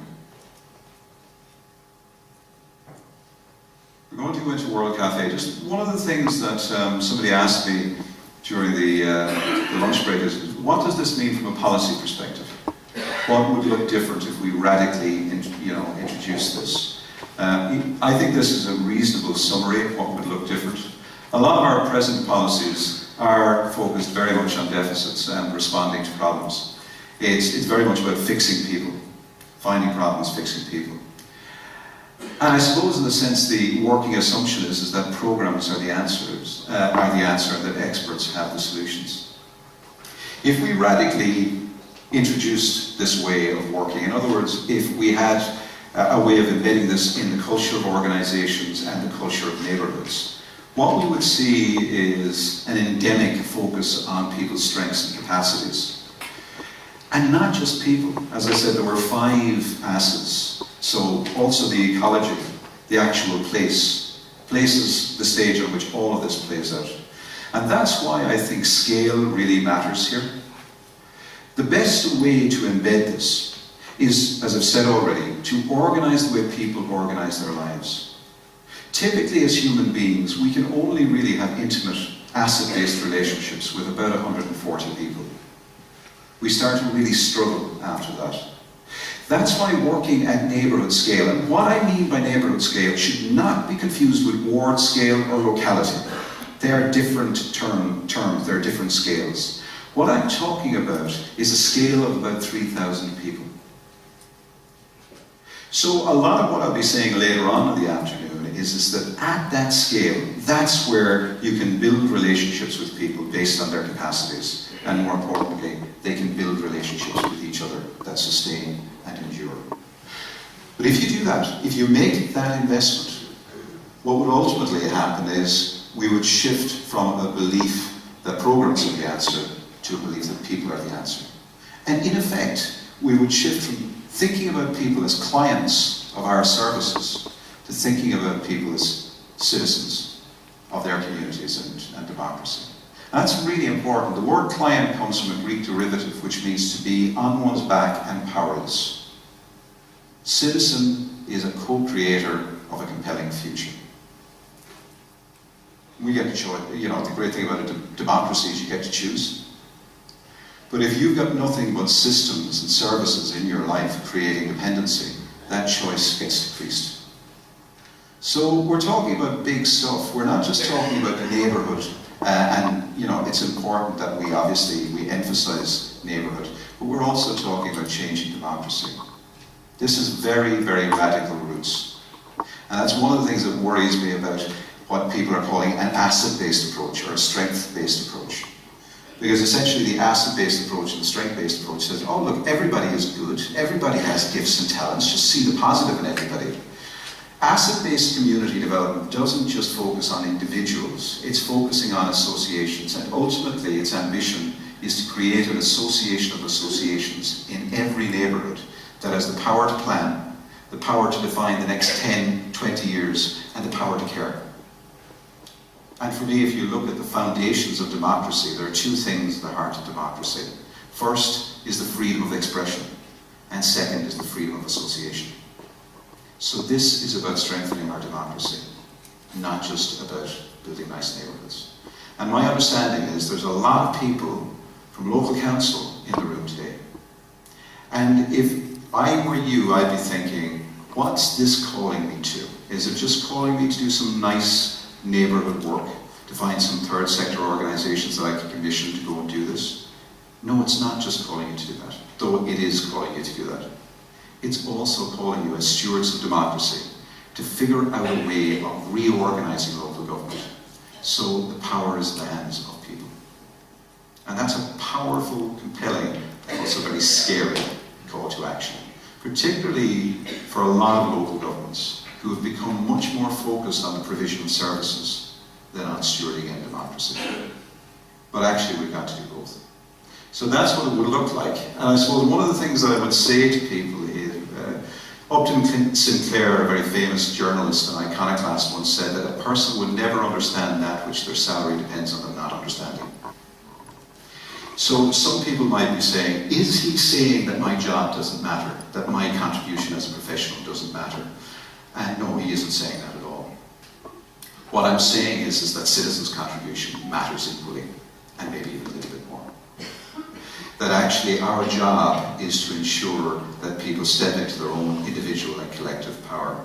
S1: We're going to go into World Cafe. Just one of the things that somebody asked me during the lunch break is, what does this mean from a policy perspective? What would look different if we radically introduce this? I think this is a reasonable summary of what would look different. A lot of our present policies are focused very much on deficits and responding to problems. It's very much about fixing people, finding problems, fixing people. And I suppose in a sense the working assumption is that programs are the answers, and that experts have the solutions. If we radically introduced this way of working, in other words, if we had a way of embedding this in the culture of organizations and the culture of neighborhoods, what we would see is an endemic focus on people's strengths and capacities. And not just people. As I said, there were 5 S's. So also the ecology, the actual place, places the stage on which all of this plays out. And that's why I think scale really matters here. The best way to embed this is, as I've said already, to organize the way people organize their lives. Typically as human beings, we can only really have intimate, asset-based relationships with about 140 people. We start to really struggle after that. That's why working at neighbourhood scale, and what I mean by neighbourhood scale should not be confused with ward scale or locality. They are different terms, they're different scales. What I'm talking about is a scale of about 3,000 people. So a lot of what I'll be saying later on in the afternoon is that at that scale, that's where you can build relationships with people based on their capacities. And more importantly, they can build relationships with each other that sustain and endure. But if you do that, if you make that investment, what would ultimately happen is we would shift from a belief that programs are the answer to a belief that people are the answer. And in effect, we would shift from thinking about people as clients of our services to thinking about people as citizens of their communities and democracy. That's really important. The word client comes from a Greek derivative which means to be on one's back and powerless. Citizen is a co-creator of a compelling future. We get to choose. You know, the great thing about a democracy is you get to choose. But if you've got nothing but systems and services in your life creating dependency, that choice gets decreased. So we're talking about big stuff. We're not just talking about the neighbourhood. And you know, it's important that we emphasize neighbourhood, but we're also talking about changing democracy. This is very, very radical roots. And that's one of the things that worries me about what people are calling an asset-based approach or a strength-based approach. Because essentially the asset-based approach and the strength-based approach says, oh look, everybody is good, everybody has gifts and talents, just see the positive in everybody. Asset-based community development doesn't just focus on individuals, it's focusing on associations, and ultimately its ambition is to create an association of associations in every neighbourhood that has the power to plan, the power to define the next 10, 20 years, and the power to care. And for me, if you look at the foundations of democracy, there are 2 things at the heart of democracy. First is the freedom of expression, and second is the freedom of association. So this is about strengthening our democracy, not just about building nice neighbourhoods. And my understanding is there's a lot of people from local council in the room today. And if I were you, I'd be thinking, what's this calling me to? Is it just calling me to do some nice neighbourhood work, to find some third sector organisations that I can commission to go and do this? No, it's not just calling you to do that, though it is calling you to do that. It's also calling you as stewards of democracy to figure out a way of reorganising local government so the power is in the hands of people. And that's a powerful, compelling, and also very scary call to action, particularly for a lot of local governments who have become much more focused on the provision of services than on stewarding and democracy. But actually we've got to do both. So that's what it would look like. And I suppose one of the things that I would say to people is, Upton Sinclair, a very famous journalist and iconoclast, once said that a person would never understand that which their salary depends on them not understanding. So some people might be saying, is he saying that my job doesn't matter, that my contribution as a professional doesn't matter? And no, he isn't saying that at all. What I'm saying is that citizens' contribution matters equally, and maybe even a little bit more. That actually our job is to ensure that people step into their own individual and collective power.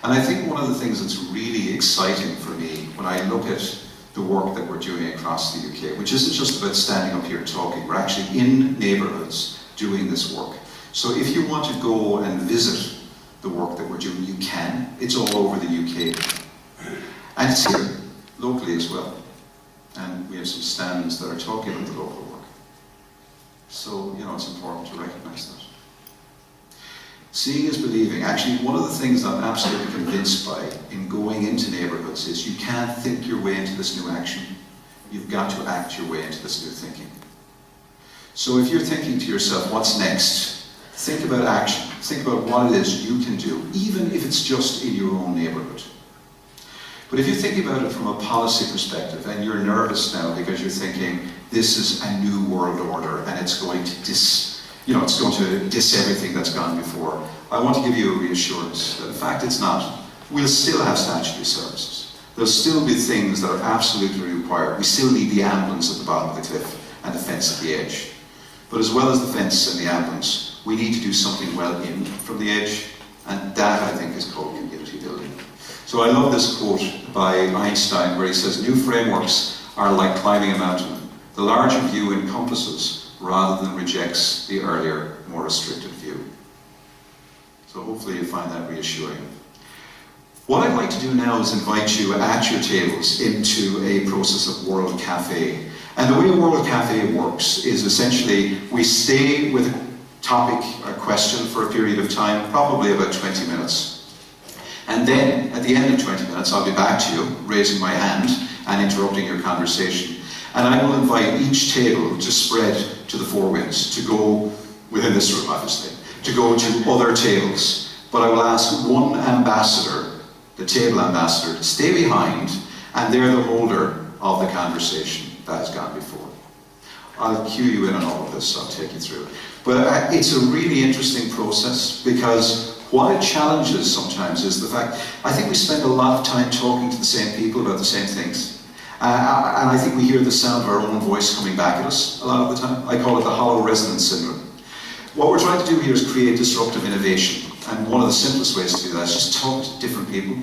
S1: And I think one of the things that's really exciting for me when I look at the work that we're doing across the UK, which isn't just about standing up here and talking, we're actually in neighbourhoods doing this work. So if you want to go and visit the work that we're doing, you can. It's all over the UK. And it's here, locally as well. And we have some stands that are talking about the local work. So, you know, it's important to recognise that. Seeing is believing. Actually, one of the things I'm absolutely convinced by in going into neighbourhoods is you can't think your way into this new action. You've got to act your way into this new thinking. So if you're thinking to yourself, what's next? Think about action. Think about what it is you can do, even if it's just in your own neighbourhood. But if you think about it from a policy perspective, and you're nervous now because you're thinking, this is a new world order and it's going to diss everything that's gone before, I want to give you a reassurance that in fact it's not. We'll still have statutory services. There'll still be things that are absolutely required. We still need the ambulance at the bottom of the cliff and the fence at the edge. But as well as the fence and the ambulance, we need to do something well in from the edge, and that I think is called community building. So I love this quote by Einstein where he says, new frameworks are like climbing a mountain. The larger view encompasses rather than rejects the earlier, more restricted view. So hopefully you find that reassuring. What I'd like to do now is invite you at your tables into a process of World Cafe. And the way World Cafe works is essentially we stay with a topic or question for a period of time, probably about 20 minutes. And then, at the end of 20 minutes, I'll be back to you, raising my hand and interrupting your conversation. And I will invite each table to spread to the four winds, to go within this room, obviously, to go to other tables. But I will ask one ambassador, the table ambassador, to stay behind, and they're the holder of the conversation that has gone before. I'll cue you in on all of this, I'll take you through it. But it's a really interesting process because what it challenges sometimes is the fact, I think we spend a lot of time talking to the same people about the same things. And I think we hear the sound of our own voice coming back at us a lot of the time. I call it the hollow resonance syndrome. What we're trying to do here is create disruptive innovation. And one of the simplest ways to do that is just talk to different people.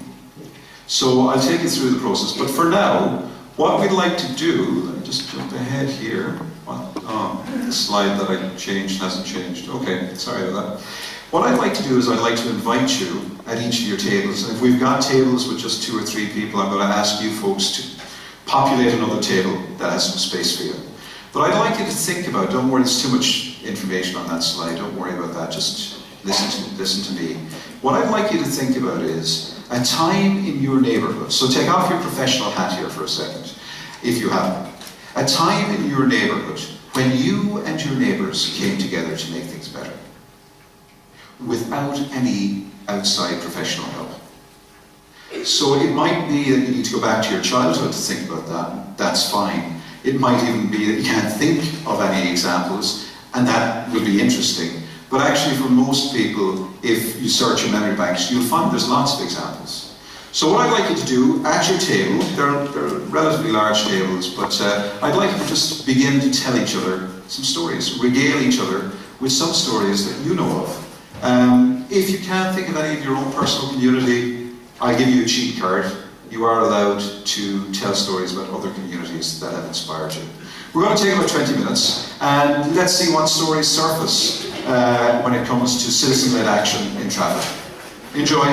S1: So I'll take you through the process. But for now, what we'd like to do, let me just jump ahead here. The slide that I changed hasn't changed. Okay, sorry about that. What I'd like to do is I'd like to invite you at each of your tables. And if we've got tables with just 2 or 3 people, I'm going to ask you folks to populate another table that has some space for you. But I'd like you to think about, don't worry, there's too much information on that slide, don't worry about that, just listen to me. What I'd like you to think about is a time in your neighbourhood. So take off your professional hat here for a second, if you have one. A time in your neighbourhood when you and your neighbours came together to make things better, without any outside professional help. So it might be that you need to go back to your childhood to think about that. That's fine. It might even be that you can't think of any examples, and that will be interesting. But actually for most people, if you search your memory banks, you'll find there's lots of examples. So what I'd like you to do at your table, they're relatively large tables, but I'd like you to just begin to tell each other some stories, regale each other with some stories that you know of. If you can't think of any of your own personal community, I'll give you a cheat card. You are allowed to tell stories about other communities that have inspired you. We're going to take about 20 minutes, and let's see what stories surface when it comes to citizen-led action in traffic. Enjoy.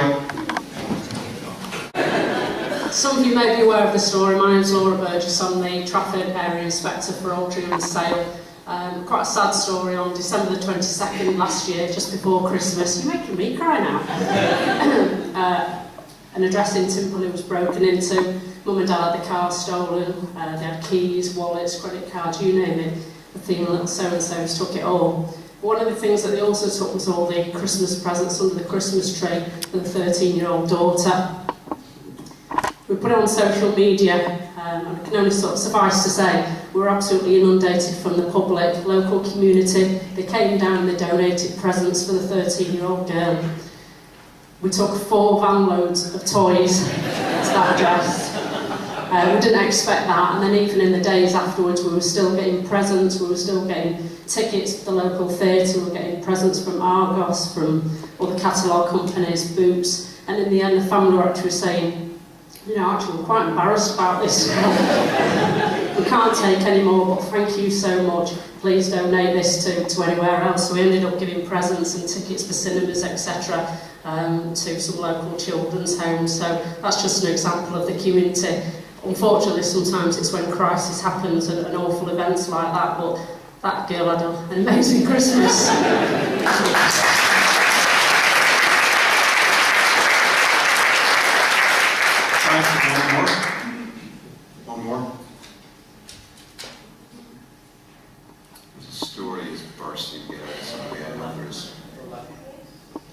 S5: Some of you may be aware of the story. My name is Laura Burgess. I'm the Traffic Area Inspector for Altrincham and Sale. Quite a sad story. On December the 22nd last year, just before Christmas, you're making me cry now. An address in Timperley was broken into. Mum and Dad had the car stolen. They had keys, wallets, credit cards, you name it. The theme little so-and-sos took it all. One of the things that they also took was all the Christmas presents under the Christmas tree for the 13-year-old daughter. We put it on social media, and I can only sort of suffice to say we were absolutely inundated from the public, local community. They came down and they donated presents for the 13-year-old girl. We took 4 van loads of toys to that address. We didn't expect that, and then even in the days afterwards we were still getting presents, we were still getting tickets for the local theatre, we were getting presents from Argos, from other catalogue companies, Boots, and in the end the family were actually saying, you know, actually we're quite embarrassed about this. We can't take any more, but thank you so much. Please donate this to anywhere else. So we ended up giving presents and tickets for cinemas, etc. To some local children's homes. So that's just an example of the community. Unfortunately, sometimes it's when crisis happens and awful events like that, but that girl had an amazing Christmas.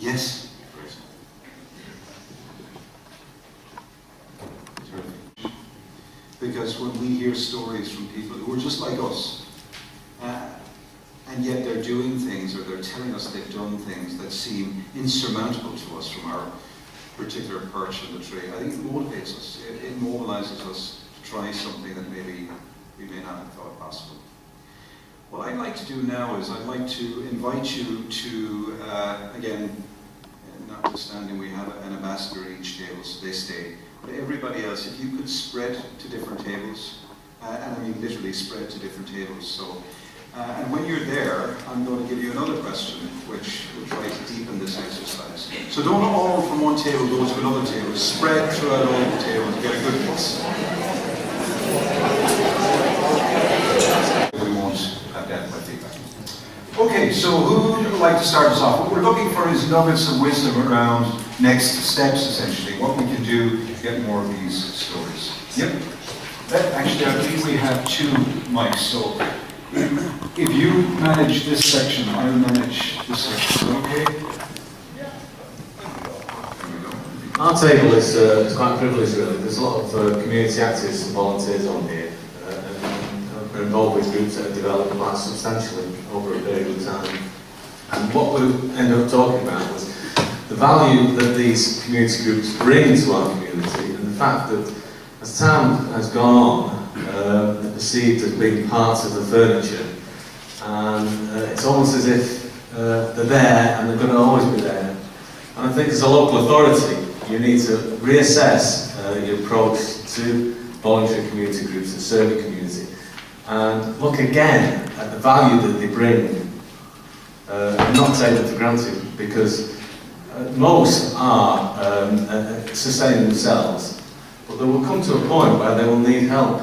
S1: Yes. Terrific. Because when we hear stories from people who are just like us, and yet they're doing things, or they're telling us they've done things that seem insurmountable to us from our particular perch in the tree, I think it motivates us. It mobilizes us to try something that maybe we may not have thought possible. What I'd like to do now is I'd like to invite you to, again, notwithstanding we have an ambassador at each table, so they stay, but everybody else, if you could spread to different tables, and I mean literally spread to different tables. So, and when you're there, I'm going to give you another question, which will try to deepen this exercise. So don't all from one table go to another table. Spread throughout all the tables to get a good mix. We won't have that by feedback. Okay, so who would like to start us off? What we're looking for is nuggets of wisdom around next steps, essentially. What we can do to get more of these stories. Yep. Actually, I believe we have 2 mics, so if you manage this section, I'll manage this section. Okay?
S6: Our table is quite privileged, really. There's a lot of community activists and volunteers on here, and we're involved with groups that have developed quite substantially over a period of time. And what we ended up talking about was the value that these community groups bring to our community, and the fact that as time has gone on, they're perceived as being part of the furniture, and it's almost as if they're there and they're going to always be there. And I think as a local authority, you need to reassess your approach to voluntary community groups and serving community, and look again at the value that they bring, and not take them for granted, because most are sustaining themselves, but they will come to a point where they will need help.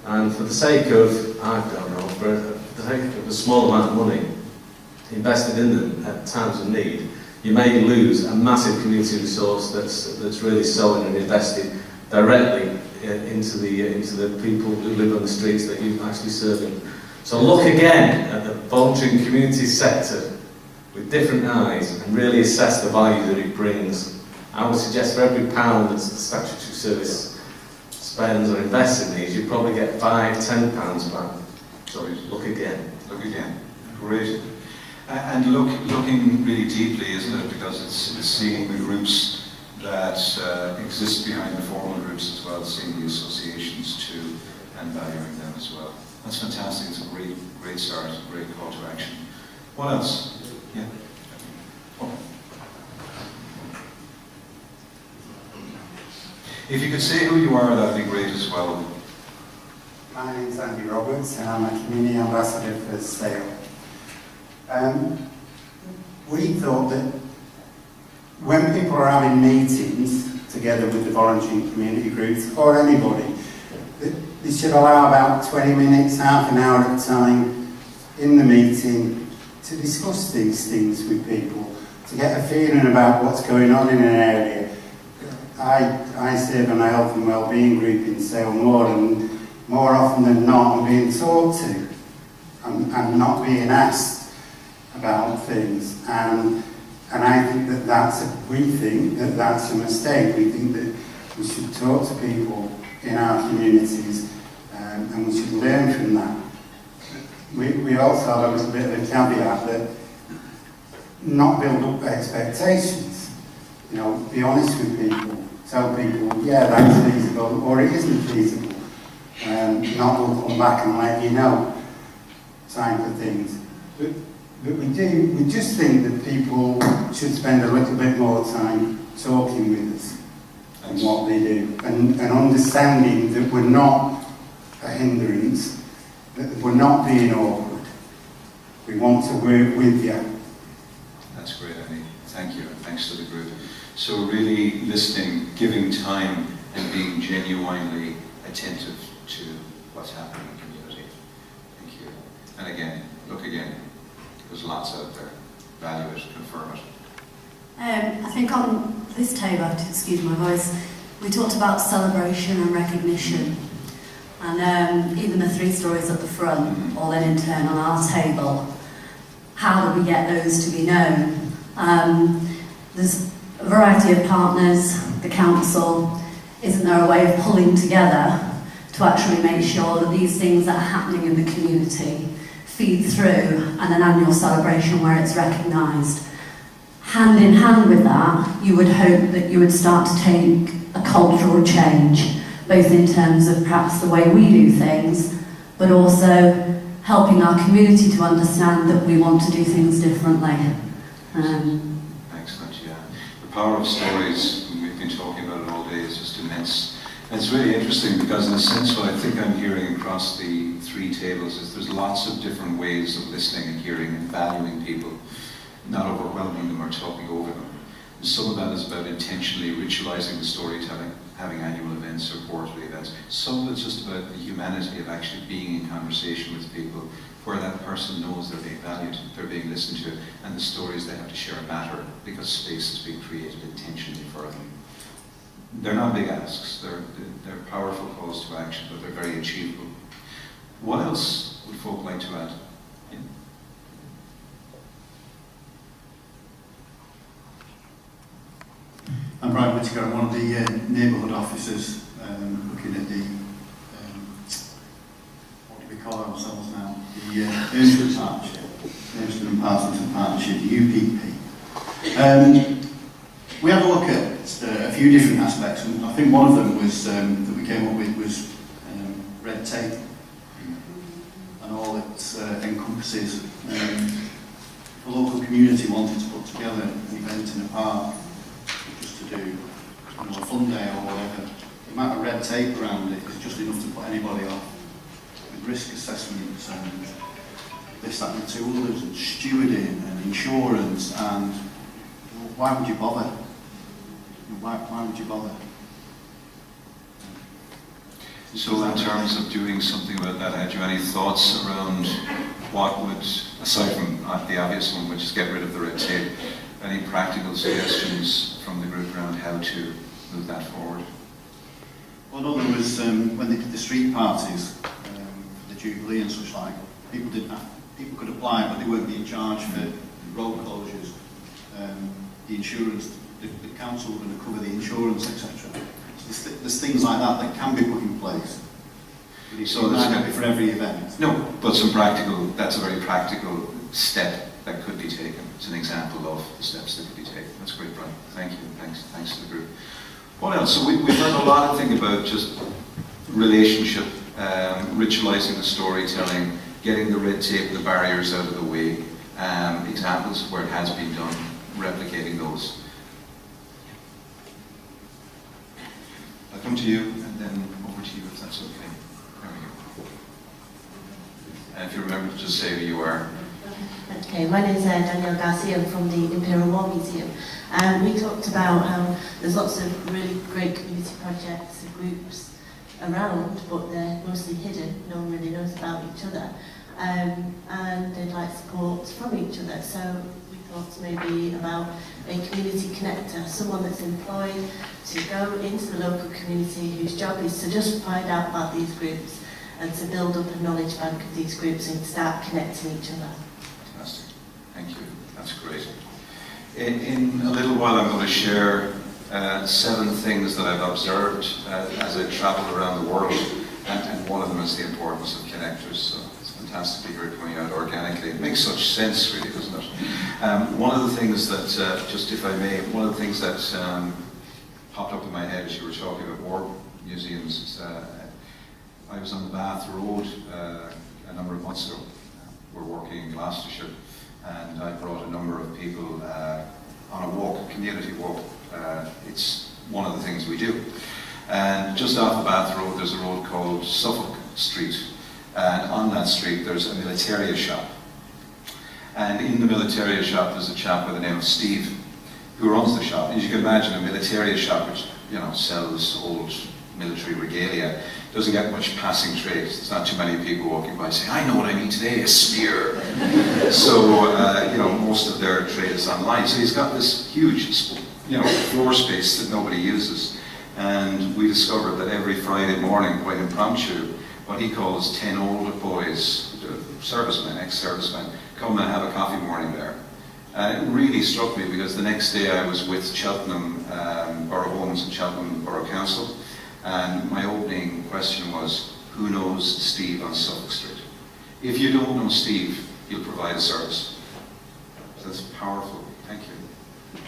S6: And for the sake of, I don't know, for the sake of a small amount of money invested in them at times of need, you may lose a massive community resource that's really sowing and invested directly into the people who live on the streets that you're actually serving. So look again at the voluntary and community sector with different eyes and really assess the value that it brings. I would suggest for every pound that the statutory service spends or invests in these, you probably get £5–10 back. So look again.
S1: Look again. Great. And looking really deeply, isn't it? Because it's seeing the groups that exist behind the formal groups as well, seeing the associations too, and valuing them as well. That's fantastic. It's a great start, a great call to action. What else? Yeah. Oh. If you could say who you are, that'd be great as well.
S7: My name's Andy Roberts, and I'm a community ambassador for Sale. We thought that when people are having meetings together with the voluntary community groups, or anybody, they should allow about 20 minutes, half an hour at a time in the meeting to discuss these things with people, to get a feeling about what's going on in an area. I serve on a health and wellbeing group in Sale Moor, and more often than not I'm being talked to. I'm not being asked about things, and I think we think that that's a mistake. We think that we should talk to people in our communities, and we should learn from that. We also have a little bit of a caveat that not build up expectations. You know, be honest with people. Tell people, yeah, that's feasible, or it isn't feasible. Not we'll come back and let you know, type of things. But we just think that people should spend a little bit more time talking with us and what they do, and understanding that we're not a hindrance, that we're not being awkward. We want to work with you.
S1: That's great, Andy. Thank you, and thanks to the group. So really listening, giving time, and being genuinely attentive to what's happening in the community. Thank you. And again, look again. There's lots out there. Value it, confirm it.
S8: I think on this table, excuse my voice, we talked about celebration and recognition. And even the 3 stories at the front, all then in turn on our table, how do we get those to be known? There's a variety of partners, the council. Isn't there a way of pulling together to actually make sure that these things that are happening in the community feed through and an annual celebration where it's recognised? Hand in hand with that, you would hope that you would start to take a cultural change, both in terms of perhaps the way we do things, but also helping our community to understand that we want to do things differently.
S1: Excellent, yeah. The power of stories, we've been talking about it all day, is just immense. And it's really interesting because in a sense what I think I'm hearing across the three tables is there's lots of different ways of listening and hearing and valuing people, not overwhelming them or talking over them. Some of that is about intentionally ritualizing the storytelling, having annual events or quarterly events. Some of it's just about the humanity of actually being in conversation with people where that person knows they're being valued, they're being listened to, and the stories they have to share matter because space has been created intentionally for them. They're not big asks, they're powerful calls to action, but they're very achievable. What else would folk like to add? Yeah.
S9: I'm Brian Whittaker. I'm one of the neighbourhood officers looking at the, what do we call ourselves now? The Ermston Partnership, Ermston and Parsonton Partnership, the UPP. We had a look at a few different aspects, and I think one of them was that we came up with was red tape and all it encompasses. If a local community wanted to put together an event in a park, just to do a fun day or whatever, the amount of red tape around it is just enough to put anybody off. With risk assessments and this, that and the two others, and stewarding and insurance, and why would you bother? Why would you bother?
S1: So in terms of doing something about that, had you any thoughts around what would, aside from the obvious one, which is get rid of the red tape, any practical suggestions from the group around how to move that forward?
S9: Well, no, there was, when they did the street parties, for the Jubilee and such like, people could apply, but they weren't being charged for road closures, the insurance, the council were going to cover the insurance, etc. So there's things like that can be put in place. But so that's going to be for every event.
S1: No, but that's a very practical step that could be taken. It's an example of the steps that could be taken. That's great, Brian. Thank you. Thanks to the group. What else? So we've heard a lot of things about just relationship, ritualizing the storytelling, getting the red tape, the barriers out of the way, examples of where it has been done, replicating those. I'll come to you and then over to you if that's okay. There we go. And if you remember to just say who you are.
S10: Okay, my name is Danielle Garcia. I'm from the Imperial War Museum. We talked about how there's lots of really great community projects and groups around, but they're mostly hidden. No one really knows about each other. And they'd like support from each other. So we thought maybe about a community connector, someone that's employed to go into the local community whose job is to just find out about these groups and to build up a knowledge bank of these groups and start connecting each other.
S1: Fantastic. Thank you. That's great. In a little while I'm going to share 7 things that I've observed as I travel around the world, and one of them is the importance of connectors. So it's fantastic to hear it coming out organically. It makes such sense, really, doesn't it? One of the things that, just if I may, one of the things that popped up in my head as you were talking about war museums is I was on the Bath Road a number of months ago. We're working in Gloucestershire, and I brought a number of people on a walk, a community walk. It's one of the things we do. And just off the Bath Road, there's a road called Suffolk Street. And on that street, there's a militaria shop. And in the militaria shop, there's a chap by the name of Steve, who runs the shop. As you can imagine, a militaria shop, which sells old military regalia, doesn't get much passing trade. There's not too many people walking by saying, I know what I need today, a spear. So, most of their trade is online. So he's got this huge, floor space that nobody uses. And we discovered that every Friday morning, quite impromptu, what he calls 10 older boys, servicemen, ex-servicemen, come and have a coffee morning there. And it really struck me because the next day I was with Cheltenham Borough Homes and Cheltenham Borough Council, and my opening question was, who knows Steve on Suffolk Street? If you don't know Steve, he'll provide a service. So that's powerful. Thank you.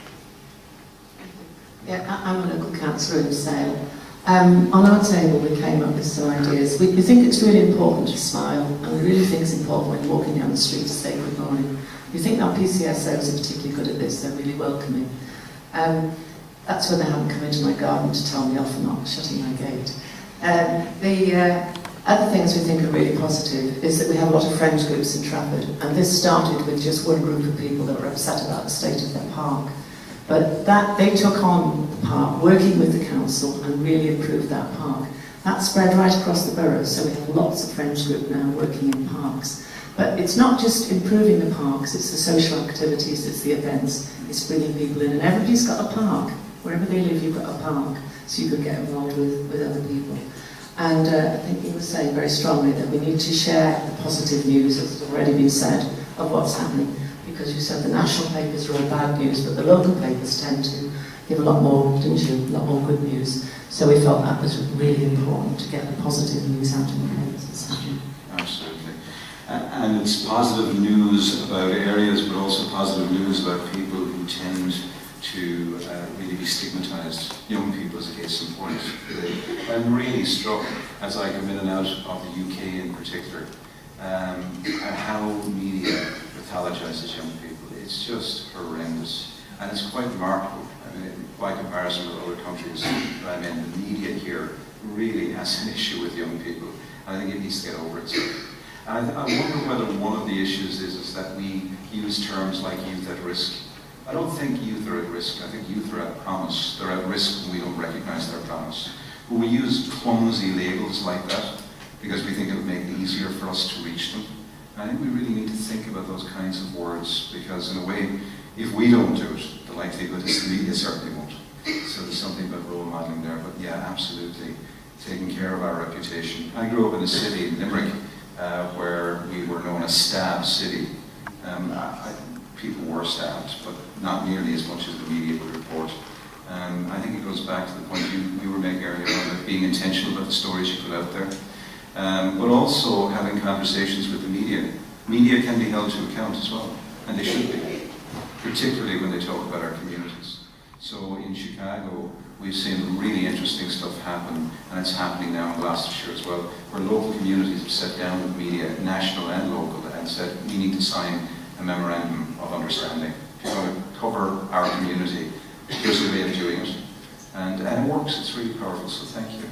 S11: Yeah, I'm a local councillor in Sale. On our table we came up with some ideas. We think it's really important to smile, and we really think it's important when you're walking down the street to say good morning. We think our PCSOs are particularly good at this, they're really welcoming. That's when they haven't come into my garden to tell me off for not shutting my gate. The other things we think are really positive is that we have a lot of friends groups in Trafford, and this started with just one group of people that were upset about the state of their park. But that they took on the park, working with the council, and really improved that park. That spread right across the borough, so we have lots of friends group now working in parks. But it's not just improving the parks, it's the social activities, it's the events, it's bringing people in, and everybody's got a park. Wherever they live, you've got a park, so you can get involved with other people. And I think you were saying very strongly that we need to share the positive news, as has already been said, of what's happening. Because you said the national papers are all bad news, but the local papers tend to give a lot more, didn't you? A lot more good news. So we felt that was really important to get the positive news out in the papers.
S1: Absolutely. And it's positive news about areas, but also positive news about people who tend to really be stigmatised. Young people is a case in point. I'm really struck as I come in and out of the UK in particular, at how media pathologises young people. It's just horrendous, and it's quite remarkable. I mean, by comparison with other countries that I'm in, the media here really has an issue with young people, and I think it needs to get over itself. And I wonder whether one of the issues is that we use terms like youth at risk. I don't think youth are at risk. I think youth are at promise. They're at risk when we don't recognise their promise. But we use clumsy labels like that because we think it'll make it easier for us to reach them. I think we really need to think about those kinds of words, because in a way, if we don't do it, the likelihood is the media certainly won't. So there's something about role modelling there, but yeah, absolutely, taking care of our reputation. I grew up in a city, in Limerick, where we were known as Stab City. People were stabbed, but not nearly as much as the media would report. I think it goes back to the point you were making earlier on, about being intentional about the stories you put out there. But also having conversations with the media. Media can be held to account as well, and they should be, particularly when they talk about our communities. So in Chicago, we've seen really interesting stuff happen, and it's happening now in Gloucestershire as well, where local communities have sat down with media, national and local, and said, we need to sign a memorandum of understanding. If you want to cover our community, here's the way of doing it. And it works, it's really powerful, so thank you.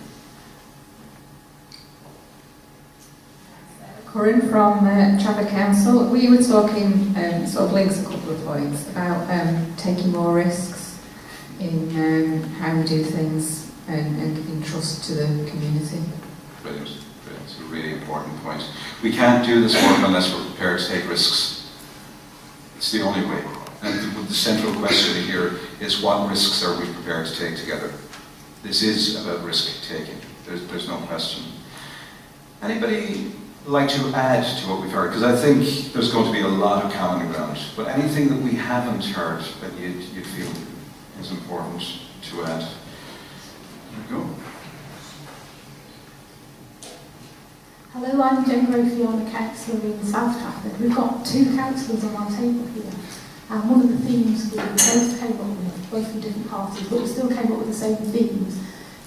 S12: Corinne from Trafford Council. We were talking, sort of links a couple of points, about taking more risks in how we do things and giving trust to the community.
S1: Brilliant, brilliant. It's a really important point. We can't do this work unless we're prepared to take risks. It's the only way. And the central question here is, what risks are we prepared to take together? This is about risk taking. There's no question. Anybody like to add to what we've heard? Because I think there's going to be a lot of common ground. But anything that we haven't heard that you'd feel is important to add? There we go.
S13: Hello, I'm Jane Brophy, I'm a councillor in South Trafford. We've got two councillors on our table here. And one of the themes we both came up with, both from different parties, but we still came up with the same themes,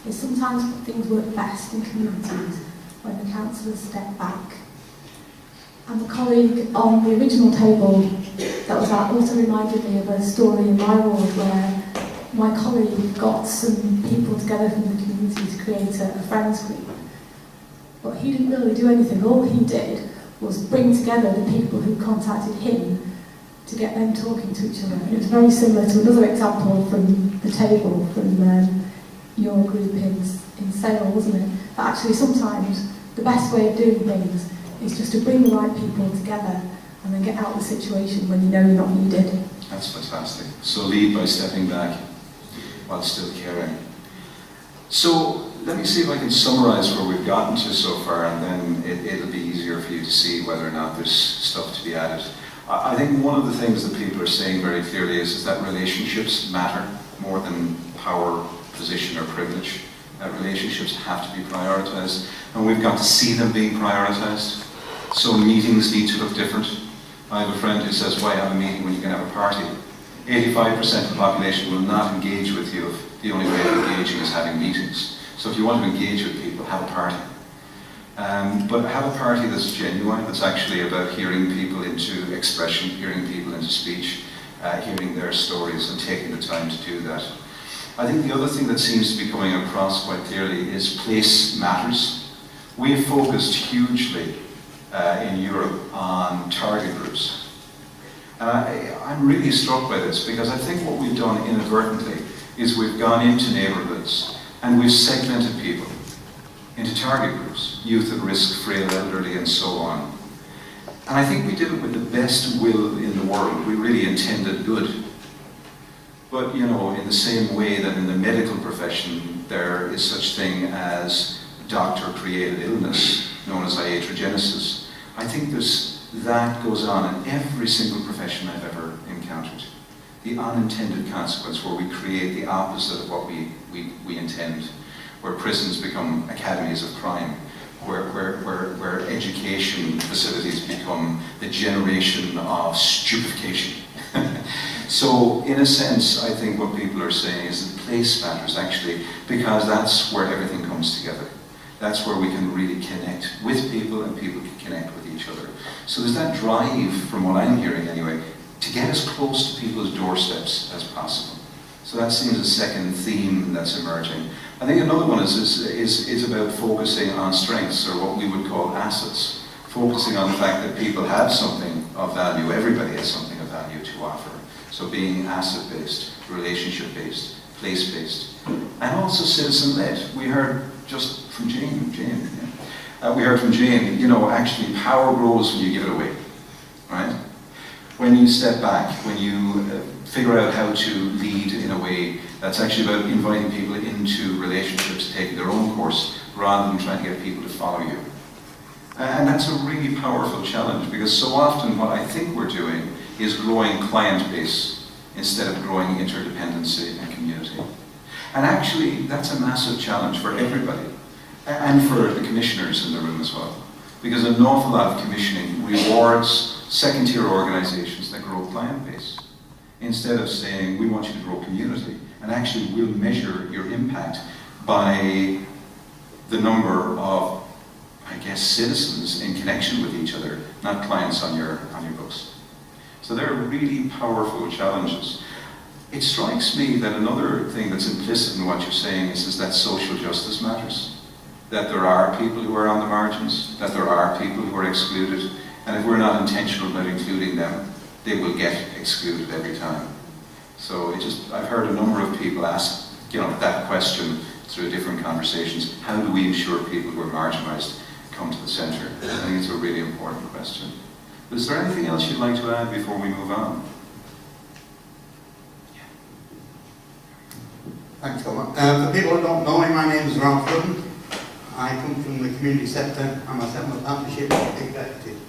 S13: is sometimes things work best in communities when the councillors step back. And the colleague on the original table that was out also reminded me of a story in my ward where my colleague got some people together from the community to create a friends group. But he didn't really do anything. All he did was bring together the people who contacted him to get them talking to each other. And it was very similar to another example from the table from your group in Sale, wasn't it? But actually sometimes the best way of doing things is just to bring the right people together and then get out of the situation when you know you're not needed.
S1: That's fantastic. So lead by stepping back while still caring. So let me see if I can summarise where we've gotten to so far, and then it'll be easier for you to see whether or not there's stuff to be added. I think one of the things that people are saying very clearly is that relationships matter more than power, position or privilege. Relationships have to be prioritised, and we've got to see them being prioritised. So meetings need to look different. I have a friend who says, why have a meeting when you can have a party? 85% of the population will not engage with you if the only way of engaging is having meetings. So if you want to engage with people, have a party. But have a party that's genuine, that's actually about hearing people into expression, hearing people into speech, hearing their stories and taking the time to do that. I think the other thing that seems to be coming across quite clearly is place matters. We have focused hugely in Europe on target groups. And I'm really struck by this because I think what we've done inadvertently is we've gone into neighbourhoods and we've segmented people into target groups, youth at risk, frail, elderly and so on. And I think we did it with the best will in the world. We really intended good. But, you know, in the same way that in the medical profession there is such thing as doctor-created illness, known as iatrogenesis, I think that goes on in every single profession I've ever encountered. The unintended consequence where we create the opposite of what we intend, where prisons become academies of crime, where education facilities become the generation of stupefaction. So, in a sense, I think what people are saying is that place matters, actually, because that's where everything comes together. That's where we can really connect with people and people can connect with each other. So there's that drive, from what I'm hearing anyway, to get as close to people's doorsteps as possible. So that seems a second theme that's emerging. I think another one is about focusing on strengths, or what we would call assets. Focusing on the fact that people have something of value, everybody has something of value to offer. So being asset-based, relationship-based, place-based, and also citizen-led. We heard just from Jane, we heard from Jane, you know, actually power grows when you give it away, right? When you step back, when you figure out how to lead in a way that's actually about inviting people into relationships, taking their own course, rather than trying to get people to follow you. And that's a really powerful challenge, because so often what I think we're doing is growing client base instead of growing interdependency and community. And actually, that's a massive challenge for everybody, and for the commissioners in the room as well. Because an awful lot of commissioning rewards second-tier organisations that grow client base, instead of saying, we want you to grow community, and actually we'll measure your impact by the number of, I guess, citizens in connection with each other, not clients on your books. So they're really powerful challenges. It strikes me that another thing that's implicit in what you're saying is that social justice matters. That there are people who are on the margins, that there are people who are excluded, and if we're not intentional about including them, they will get excluded every time. So I've heard a number of people ask, you know, that question through different conversations. How do we ensure people who are marginalised come to the centre? I think it's a really important question. But is there anything else you'd like to add before we move on?
S7: Thanks, Colin. For people that don't know me, my name is Ralph Rudden. I come from the community sector and myself am a partnership executive.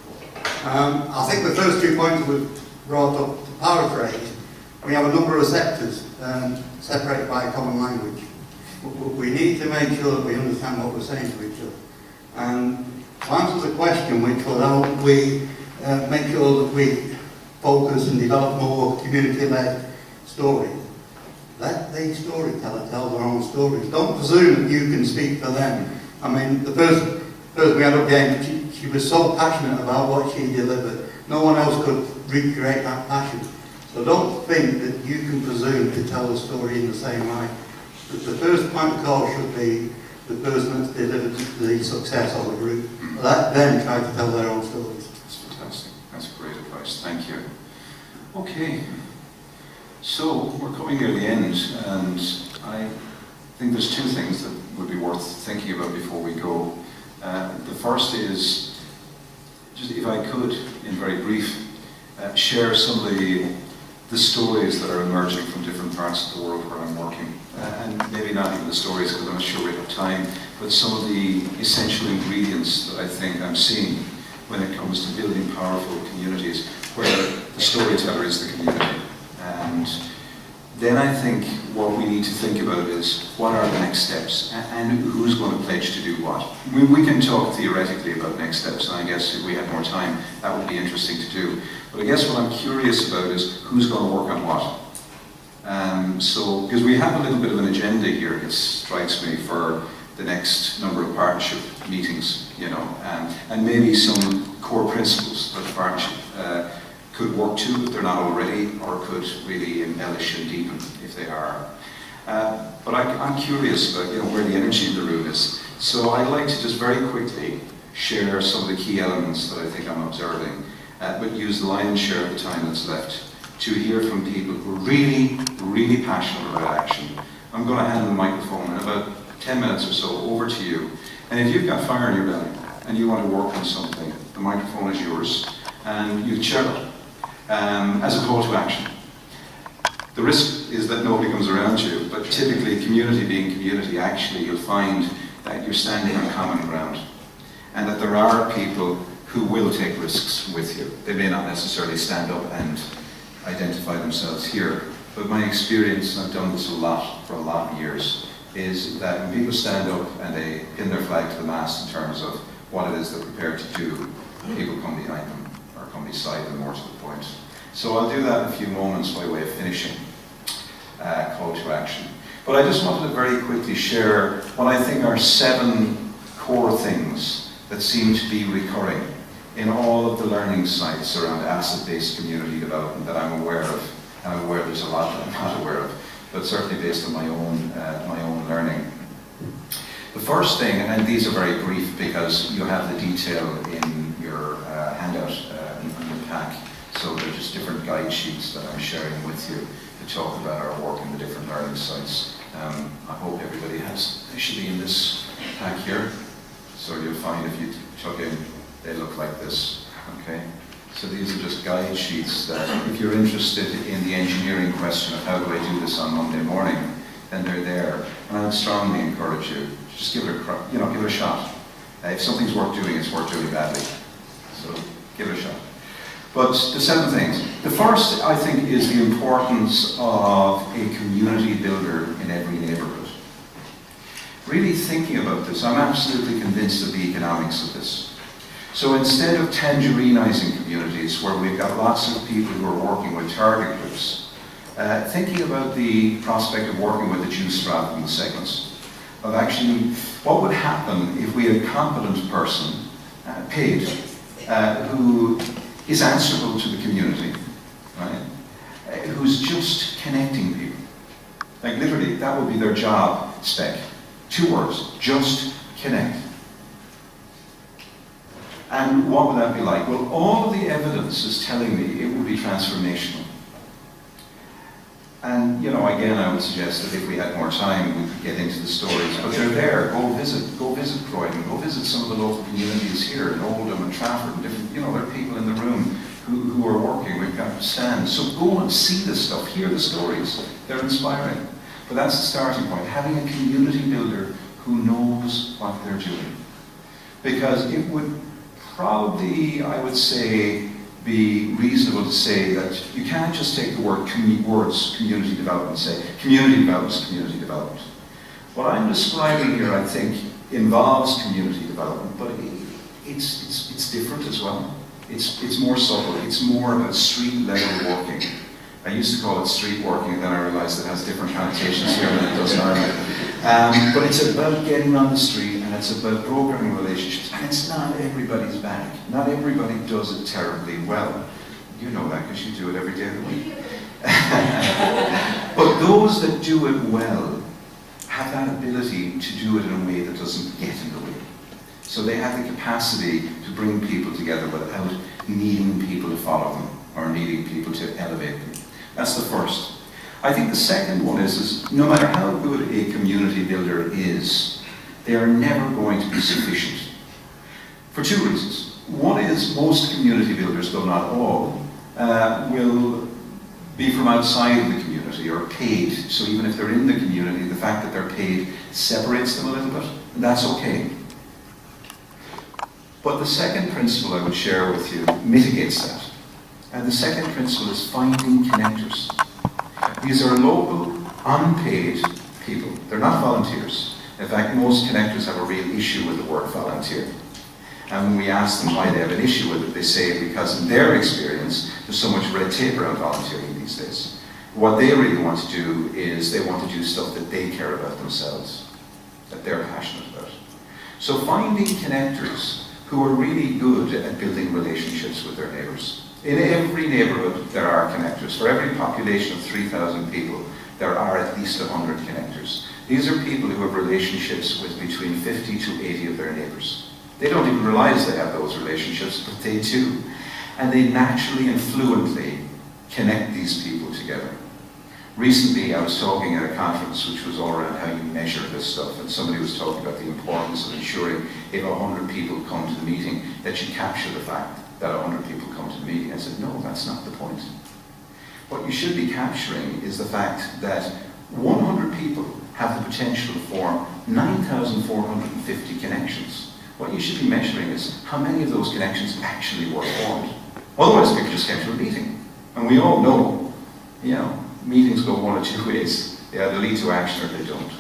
S7: I think the first 2 points were brought up, to paraphrase. We have a number of sectors separated by a common language. We need to make sure that we understand what we're saying to each other. And to answer the question, which was how we make sure that we focus and develop more community-led stories, let the storyteller tell their own stories. Don't presume that you can speak for them. I mean, the person we had up there, she was so passionate about what she delivered. No one else could recreate that passion. So don't think that you can presume to tell the story in the same way. The first point of call should be the person that's delivered the success of the group. Let them try to tell their own stories.
S1: That's fantastic. That's great advice. Thank you. Okay. So we're coming near the end, and I think there's two things that would be worth thinking about before we go. The first is, just if I could, in very brief, share some of the stories that are emerging from different parts of the world where I'm working. And maybe not even the stories, because I'm not sure we have time, but some of the essential ingredients that I think I'm seeing when it comes to building powerful communities, where the storyteller is the community. And then I think what we need to think about is what are the next steps and who's going to pledge to do what. We can talk theoretically about next steps, and I guess if we had more time that would be interesting to do. But I guess what I'm curious about is who's going to work on what. Because we have a little bit of an agenda here, it strikes me, for the next number of partnership meetings, you know, and maybe some core principles that the partnership could work to if they're not already, or could really embellish and deepen if they are. But I'm curious about, you know, where the energy in the room is. So I'd like to just very quickly share some of the key elements that I think I'm observing, but use the lion's share of the time that's left to hear from people who are really, really passionate about action. I'm going to hand the microphone in about 10 minutes or so over to you. And if you've got fire in your belly and you want to work on something, the microphone is yours, and you share it as a call to action. The risk is that nobody comes around you, but typically community being community, actually you'll find that you're standing on common ground, and that there are people who will take risks with you. They may not necessarily stand up and identify themselves here, but my experience, and I've done this a lot for a lot of years, is that when people stand up and they pin their flag to the mast in terms of what it is they're prepared to do, people come behind them, or come beside them, more to the point. So I'll do that in a few moments by way of finishing call to action. But I just wanted to very quickly share what I think are 7 core things that seem to be recurring in all of the learning sites around asset-based community development that I'm aware of. And I'm aware there's a lot that I'm not aware of, but certainly based on my own learning. The first thing, and these are very brief because you have the detail in your handout in your pack, so they're just different guide sheets that I'm sharing with you to talk about our work in the different learning sites. I hope everybody they should be in this pack here, so you'll find if you chuck in, they look like this, okay? So these are just guide sheets that if you're interested in the engineering question of how do I do this on Monday morning, then they're there. And I would strongly encourage you, just give it a shot. If something's worth doing, it's worth doing badly. So give it a shot. But the 7 things. The first, I think, is the importance of a community builder in every neighborhood. Really thinking about this, I'm absolutely convinced of the economics of this. So instead of tangerinizing communities where we've got lots of people who are working with target groups, thinking about the prospect of working with the juice rather than the segments, of actually what would happen if we had a competent person paid who is answerable to the community, right? Who's just connecting people. Like literally, that would be their job spec. 2 words, just connect. And what would that be like? Well, all of the evidence is telling me it would be transformational. And, you know, again, I would suggest that if we had more time, we could get into the stories. But they're there. Go visit Croydon. Go visit some of the local communities here in Oldham and Trafford and different, you know, there are people in the room who are working. We've got stands. So go and see this stuff. Hear the stories. They're inspiring. But that's the starting point. Having a community builder who knows what they're doing. Because it would probably, I would say, be reasonable to say that you can't just take the words community development and say community development is community development. What I'm describing here, I think, involves community development, but it's different as well. It's more subtle. It's more about street level working. I used to call it street working, and then I realized it has different connotations here than it does in Ireland. But it's about getting on the street, and it's about brokering relationships, and it's not everybody's bag. Not everybody does it terribly well. You know that because you do it every day of the week. But those that do it well have that ability to do it in a way that doesn't get in the way. So they have the capacity to bring people together without needing people to follow them or needing people to elevate them. That's the first. I think the second one is no matter how good a community builder is, they are never going to be sufficient. For 2 reasons. One is most community builders, though not all, will be from outside of the community or paid. So even if they're in the community, the fact that they're paid separates them a little bit, and that's okay. But the second principle I would share with you mitigates that. And the second principle is finding connectors. These are local, unpaid people. They're not volunteers. In fact, most connectors have a real issue with the word volunteer. And when we ask them why they have an issue with it, they say because in their experience, there's so much red tape around volunteering these days. What they really want to do is they want to do stuff that they care about themselves, that they're passionate about. So finding connectors who are really good at building relationships with their neighbours. In every neighbourhood there are connectors. For every population of 3,000 people, there are at least 100 connectors. These are people who have relationships with between 50 to 80 of their neighbours. They don't even realise they have those relationships, but they do. And they naturally and fluently connect these people together. Recently, I was talking at a conference which was all around how you measure this stuff, and somebody was talking about the importance of ensuring if 100 people come to the meeting, that you capture the fact that 100 people come to the meeting. I said, no, that's not the point. What you should be capturing is the fact that 100 people have the potential to form 9,450 connections. What you should be measuring is how many of those connections actually were formed. Otherwise, people just came to a meeting. And we all know, meetings go one of two ways. They either lead to action or they don't.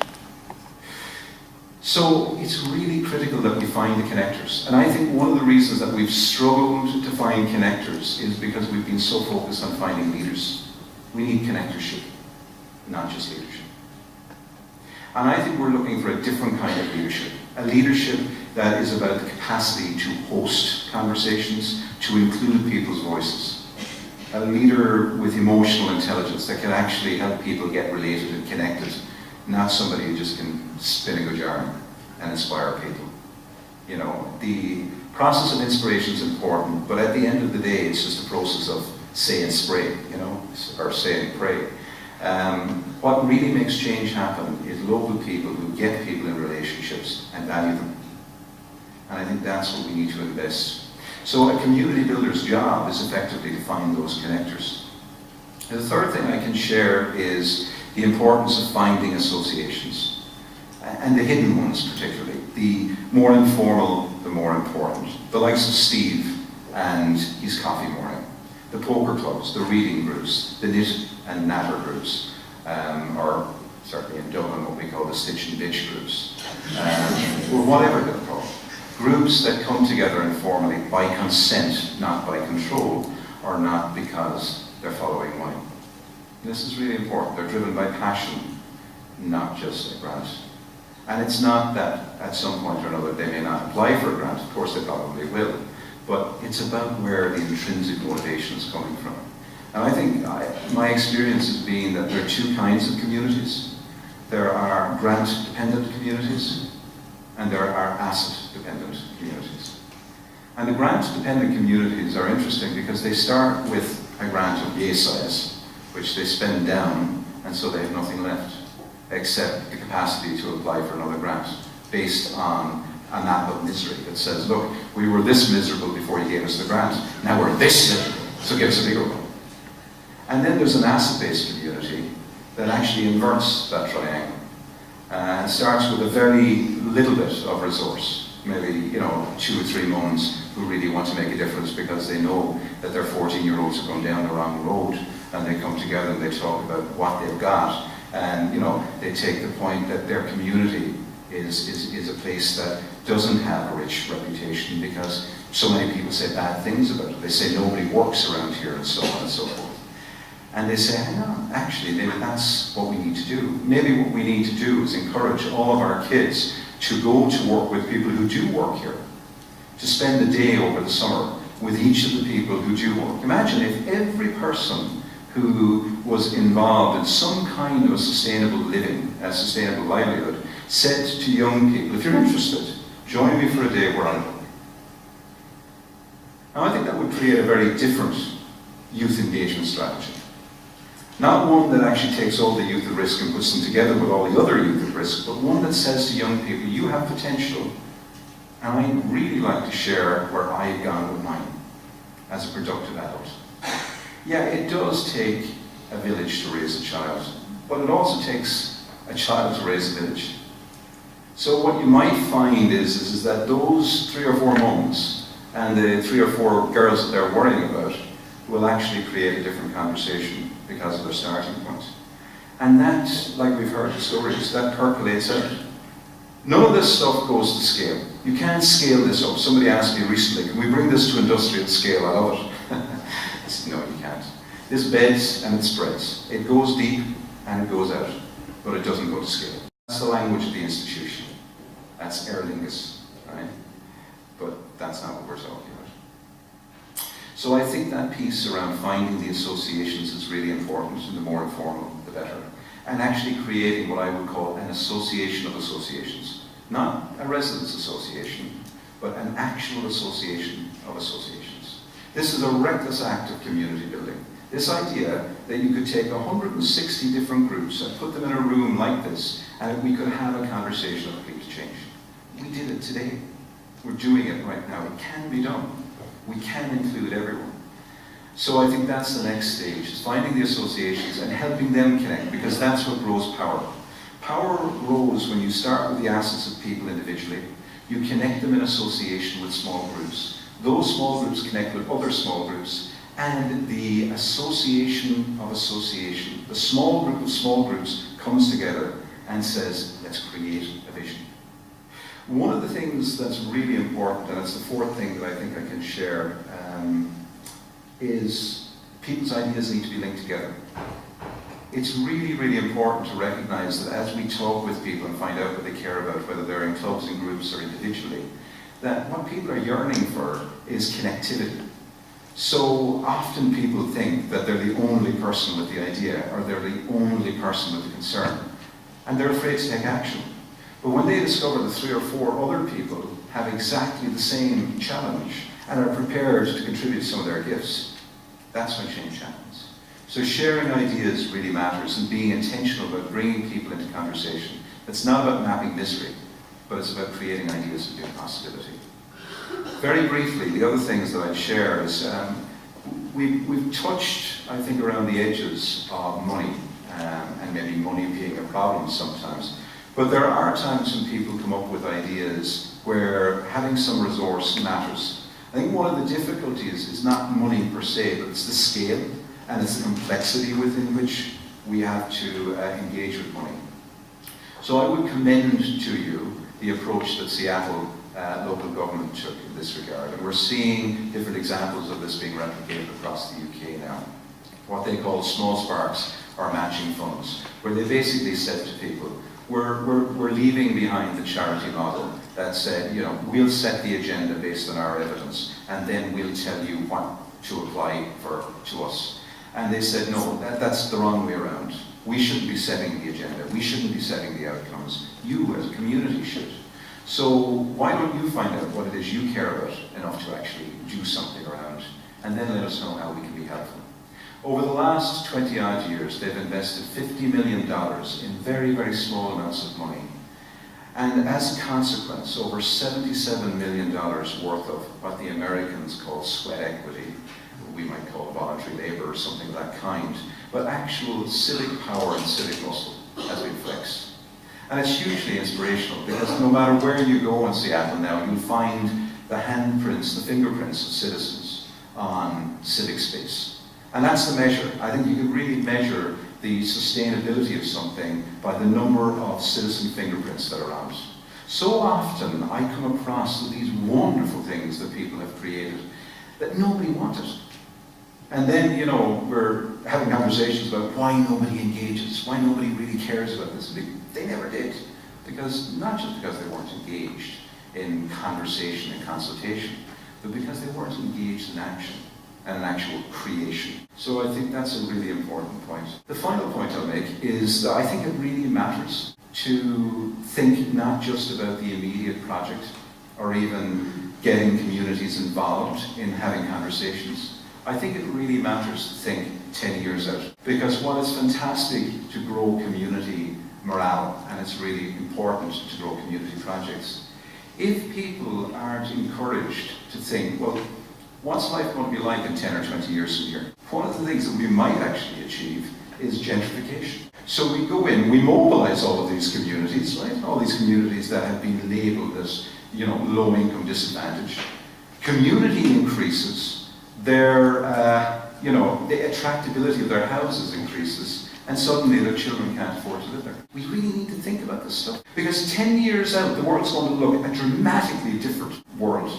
S1: So it's really critical that we find the connectors. And I think one of the reasons that we've struggled to find connectors is because we've been so focused on finding leaders. We need connectorship, not just leadership. And I think we're looking for a different kind of leadership. A leadership that is about the capacity to host conversations, to include people's voices. A leader with emotional intelligence that can actually help people get related and connected, not somebody who just can spin a good yarn and inspire people. The process of inspiration is important, but at the end of the day, it's just a process of say and spray, or say and pray. What really makes change happen is local people who get people in relationships and value them. And I think that's what we need to invest. So a community builder's job is effectively to find those connectors. And the third thing I can share is the importance of finding associations, and the hidden ones particularly. The more informal, the more important. The likes of Steve and his coffee morning, the poker clubs, the reading groups, the knit and natter groups, or certainly in Dublin what we call the stitch and ditch groups, or whatever they're called. Groups that come together informally by consent, not by control, or not because they're following money. This is really important. They're driven by passion, not just a grant. And it's not that at some point or another they may not apply for a grant, of course they probably will, but it's about where the intrinsic motivation is coming from. And I think my experience has been that there are two kinds of communities. There are grant-dependent communities, and there are asset-dependent communities. And the grant-dependent communities are interesting because they start with a grant of yay size, which they spend down, and so they have nothing left, except the capacity to apply for another grant, based on a map of misery that says, look, we were this miserable before you gave us the grant, now we're this miserable, so give us a bigger one. And then there's an asset-based community that actually inverts that triangle. And starts with a very little bit of resource, maybe 2 or 3 mums who really want to make a difference because they know that their 14-year-olds are going down the wrong road, and they come together and they talk about what they've got, and they take the point that their community is a place that doesn't have a rich reputation because so many people say bad things about it. They say nobody works around here and so on and so forth. And they say, hang on, actually, maybe that's what we need to do. Maybe what we need to do is encourage all of our kids to go to work with people who do work here, to spend a day over the summer with each of the people who do work. Imagine if every person who was involved in some kind of a sustainable living, a sustainable livelihood, said to young people, if you're interested, join me for a day where I work. Now, I think that would create a very different youth engagement strategy. Not one that actually takes all the youth at risk and puts them together with all the other youth at risk, but one that says to young people, you have potential, and I'd really like to share where I've gone with mine as a productive adult. Yeah, it does take a village to raise a child, but it also takes a child to raise a village. So what you might find is that those 3 or 4 mums and the 3 or 4 girls that they're worrying about will actually create a different conversation because of their starting point. And that, like we've heard the stories, that percolates out. None of this stuff goes to scale. You can't scale this up. Somebody asked me recently, can we bring this to industrial scale? I love it. I said, no, you can't. This beds and it spreads. It goes deep and it goes out, but it doesn't go to scale. That's the language of the institution. That's Aer Lingus, right? But that's not what we're talking about. So I think that piece around finding the associations is really important, and the more informal, the better. And actually creating what I would call an association of associations. Not a residents association, but an actual association of associations. This is a reckless act of community building. This idea that you could take 160 different groups and put them in a room like this, and we could have a conversation of please change. We did it today. We're doing it right now. It can be done. We can include everyone. So I think that's the next stage, is finding the associations and helping them connect, because that's what grows power. Power grows when you start with the assets of people individually. You connect them in association with small groups. Those small groups connect with other small groups, and the association of association, the small group of small groups comes together and says, let's create a vision. One of the things that's really important, and it's the fourth thing that I think I can share, is people's ideas need to be linked together. It's really, really important to recognize that as we talk with people and find out what they care about, whether they're in clubs and groups or individually, that what people are yearning for is connectivity. So often people think that they're the only person with the idea, or they're the only person with the concern, and they're afraid to take action. But when they discover that 3 or 4 other people have exactly the same challenge and are prepared to contribute some of their gifts, that's when change happens. So sharing ideas really matters, and being intentional about bringing people into conversation. It's not about mapping misery, but it's about creating ideas of new possibility. Very briefly, the other things that I'd share is we've touched, I think, around the edges of money, and maybe money being a problem sometimes. But there are times when people come up with ideas where having some resource matters. I think one of the difficulties is not money per se, but it's the scale and it's the complexity within which we have to engage with money. So I would commend to you the approach that Seattle local government took in this regard. And we're seeing different examples of this being replicated across the UK now. What they call small sparks or matching funds, where they basically said to people, we're leaving behind the charity model that said, you know, we'll set the agenda based on our evidence, and then we'll tell you what to apply to us. And they said, no, that's the wrong way around. We shouldn't be setting the agenda. We shouldn't be setting the outcomes. You as a community should. So why don't you find out what it is you care about enough to actually do something around, and then let us know how we can be helpful. Over the last 20-odd years, they've invested $50 million in very, very small amounts of money. And as a consequence, over $77 million worth of what the Americans call sweat equity, we might call voluntary labor or something of that kind, but actual civic power and civic muscle has been flexed. And it's hugely inspirational, because no matter where you go in Seattle now, you'll find the handprints, the fingerprints of citizens on civic space. And that's the measure. I think you can really measure the sustainability of something by the number of citizen fingerprints that are on it. So often I come across these wonderful things that people have created that nobody wanted. And then, you know, we're having conversations about why nobody engages, why nobody really cares about this. They never did. Because, not just because they weren't engaged in conversation and consultation, but because they weren't engaged in action and an actual creation. So I think that's a really important point. The final point I'll make is that I think it really matters to think not just about the immediate project or even getting communities involved in having conversations. I think it really matters to think 10 years out. Because while it's fantastic to grow community morale, and it's really important to grow community projects, if people aren't encouraged to think, well, what's life going to be like in 10 or 20 years from here? One of the things that we might actually achieve is gentrification. So we go in, we mobilize all of these communities, right? All these communities that have been labeled as, you know, low income disadvantage. Community increases, their you know, the attractability of their houses increases, and suddenly their children can't afford to live there. We really need to think about this stuff. Because 10 years out, the world's going to look a dramatically different world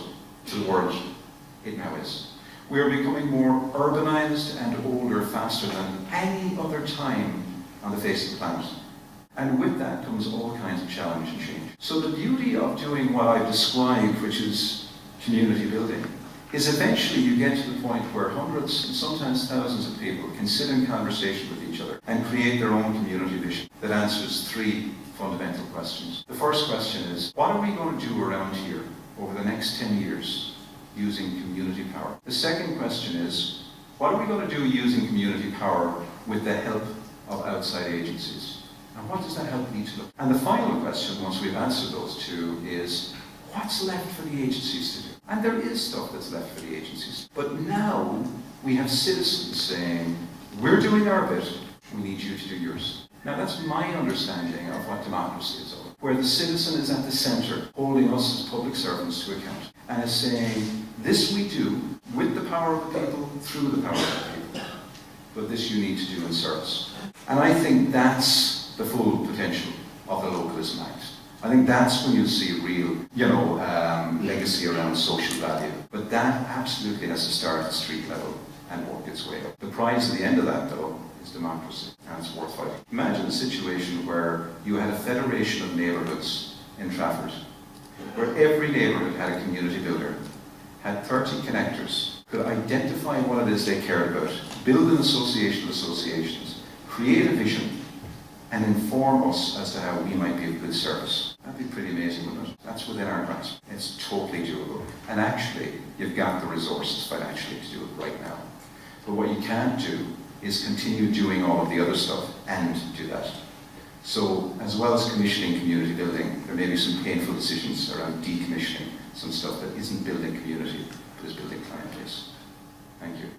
S1: to the world it now is. We are becoming more urbanized and older faster than any other time on the face of the planet. And with that comes all kinds of challenge and change. So the beauty of doing what I've described, which is community building, is eventually you get to the point where hundreds and sometimes thousands of people can sit in conversation with each other and create their own community vision that answers 3 fundamental questions. The first question is, what are we going to do around here over the next 10 years using community power? The second question is, what are we going to do using community power with the help of outside agencies? And what does that help me to look? And the final question, once we've answered those 2, is what's left for the agencies to do? And there is stuff that's left for the agencies. But now we have citizens saying, we're doing our bit, we need you to do yours. Now that's my understanding of what democracy is all about, where the citizen is at the centre, holding us as public servants to account, and is saying, this we do with the power of the people, through the power of the people. But this you need to do in service. And I think that's the full potential of the Localism Act. I think that's when you'll see real, legacy around social value. But that absolutely has to start at street level and work its way up. The prize at the end of that, though, is democracy, and it's worth fighting. Imagine a situation where you had a federation of neighbourhoods in Trafford, where every neighbourhood had a community builder, had 30 connectors, could identify what it is they cared about, build an association of associations, create a vision, and inform us as to how we might be of good service. That'd be pretty amazing, wouldn't it? That's within our grasp. It's totally doable. And actually, you've got the resources financially to do it right now. But what you can't do is continue doing all of the other stuff and do that. So, as well as commissioning community building, there may be some painful decisions around decommissioning some stuff that isn't building community, but is building client base. Thank you.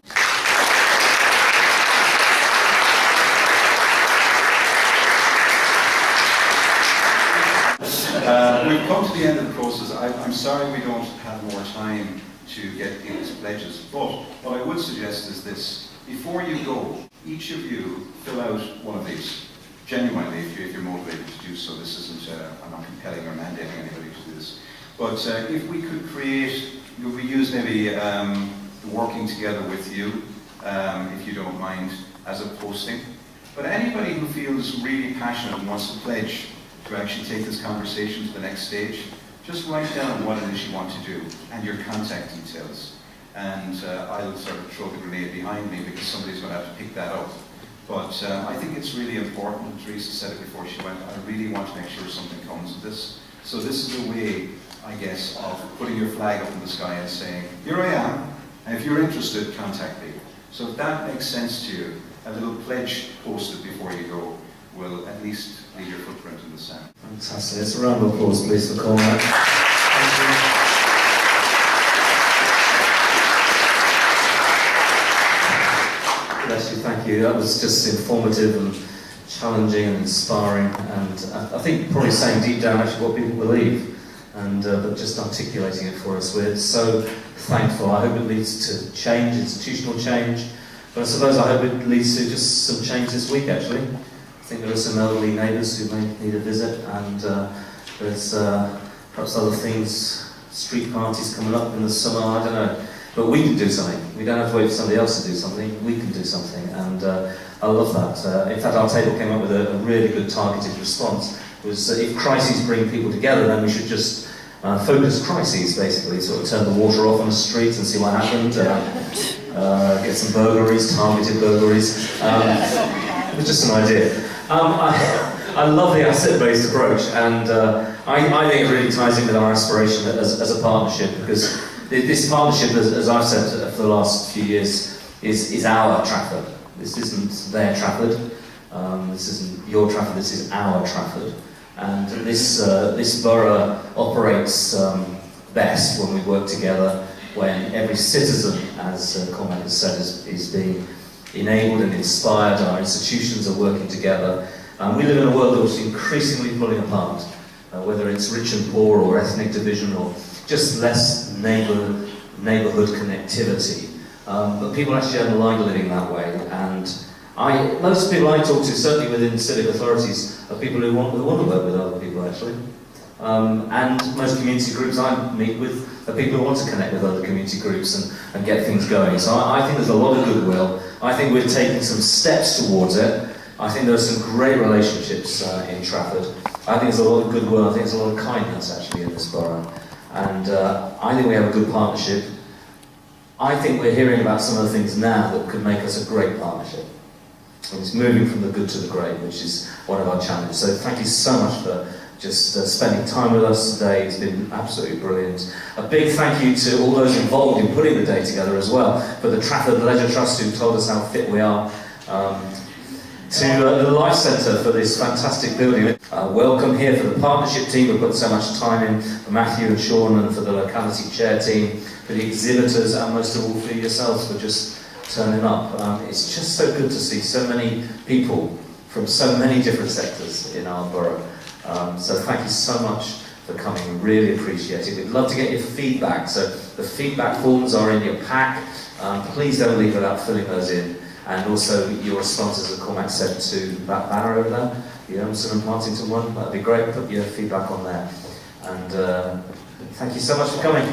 S1: We've come to the end of the process. I'm sorry we don't have more time to get these pledges, but what I would suggest is this. Before you go, each of you fill out one of these. Genuinely, if you're motivated to do so. This isn't, I'm not compelling or mandating anybody to do this. But if we could create, we use maybe working together with you, if you don't mind, as a posting. But anybody who feels really passionate and wants to pledge to actually take this conversation to the next stage, just write down what it is you want to do and your contact details. And I'll sort of throw the grenade behind me because somebody's going to have to pick that up. But I think it's really important, Teresa said it before she went, I really want to make sure something comes of this. So this is a way, I guess, of putting your flag up in the sky and saying, here I am, and if you're interested, contact me. So if that makes sense to you, a little pledge posted before you go will at least leave your footprint in the sand.
S6: Fantastic. Let's a round of applause, please, for Cormac. Bless you, thank you. That was just informative and challenging and inspiring, and I think probably saying deep down actually what people believe, and but just articulating it for us. We're so thankful. I hope it leads to change, institutional change, but I suppose I hope it leads to just some change this week actually. I think there are some elderly neighbours who may need a visit, and there's perhaps other things, street parties coming up in the summer, I don't know. But we can do something. We don't have to wait for somebody else to do something. We can do something, and I love that. In fact, our table came up with a really good targeted response. It was if crises bring people together, then we should just focus crises, basically, sort of turn the water off on the streets and see what happened. Get some burglaries, targeted burglaries. It was just an idea. I love the asset-based approach, and I think it really ties in with our aspiration as a partnership, because this partnership, as I've said for the last few years, is our Trafford. This isn't their Trafford, this isn't your Trafford, this is our Trafford. And this borough operates best when we work together, when every citizen, as Cormac has said, is being enabled and inspired, our institutions are working together. We live in a world that's increasingly pulling apart, whether it's rich and poor or ethnic division or just less neighbourhood connectivity. but people actually don't like living that way. And most people I talk to, certainly within civic authorities, are people who want to work with other people actually. And most community groups I meet with are people who want to connect with other community groups and get things going. So I think there's a lot of goodwill. I think we're taking some steps towards it. I think there are some great relationships in Trafford. I think there's a lot of goodwill. I think there's a lot of kindness actually in this borough. And I think we have a good partnership. I think we're hearing about some of the things now that could make us a great partnership. And it's moving from the good to the great, which is one of our challenges. So thank you so much for just spending time with us today. It's been absolutely brilliant. A big thank you to all those involved in putting the day together as well, for the Trafford Leisure Trust who told us how fit we are, to the Life Centre for this fantastic building. Welcome here for the partnership team who put so much time in, for Matthew and Sean, and for the locality chair team, for the exhibitors, and most of all for yourselves for just turning up. It's just so good to see so many people from so many different sectors in our borough. So thank you so much for coming, really appreciate it. We'd love to get your feedback, so the feedback forms are in your pack. Please don't leave without filling those in. And also your responses, as Cormac said, to that banner over there, the Elmston and Partington one. That'd be great, put your feedback on there. And thank you so much for coming.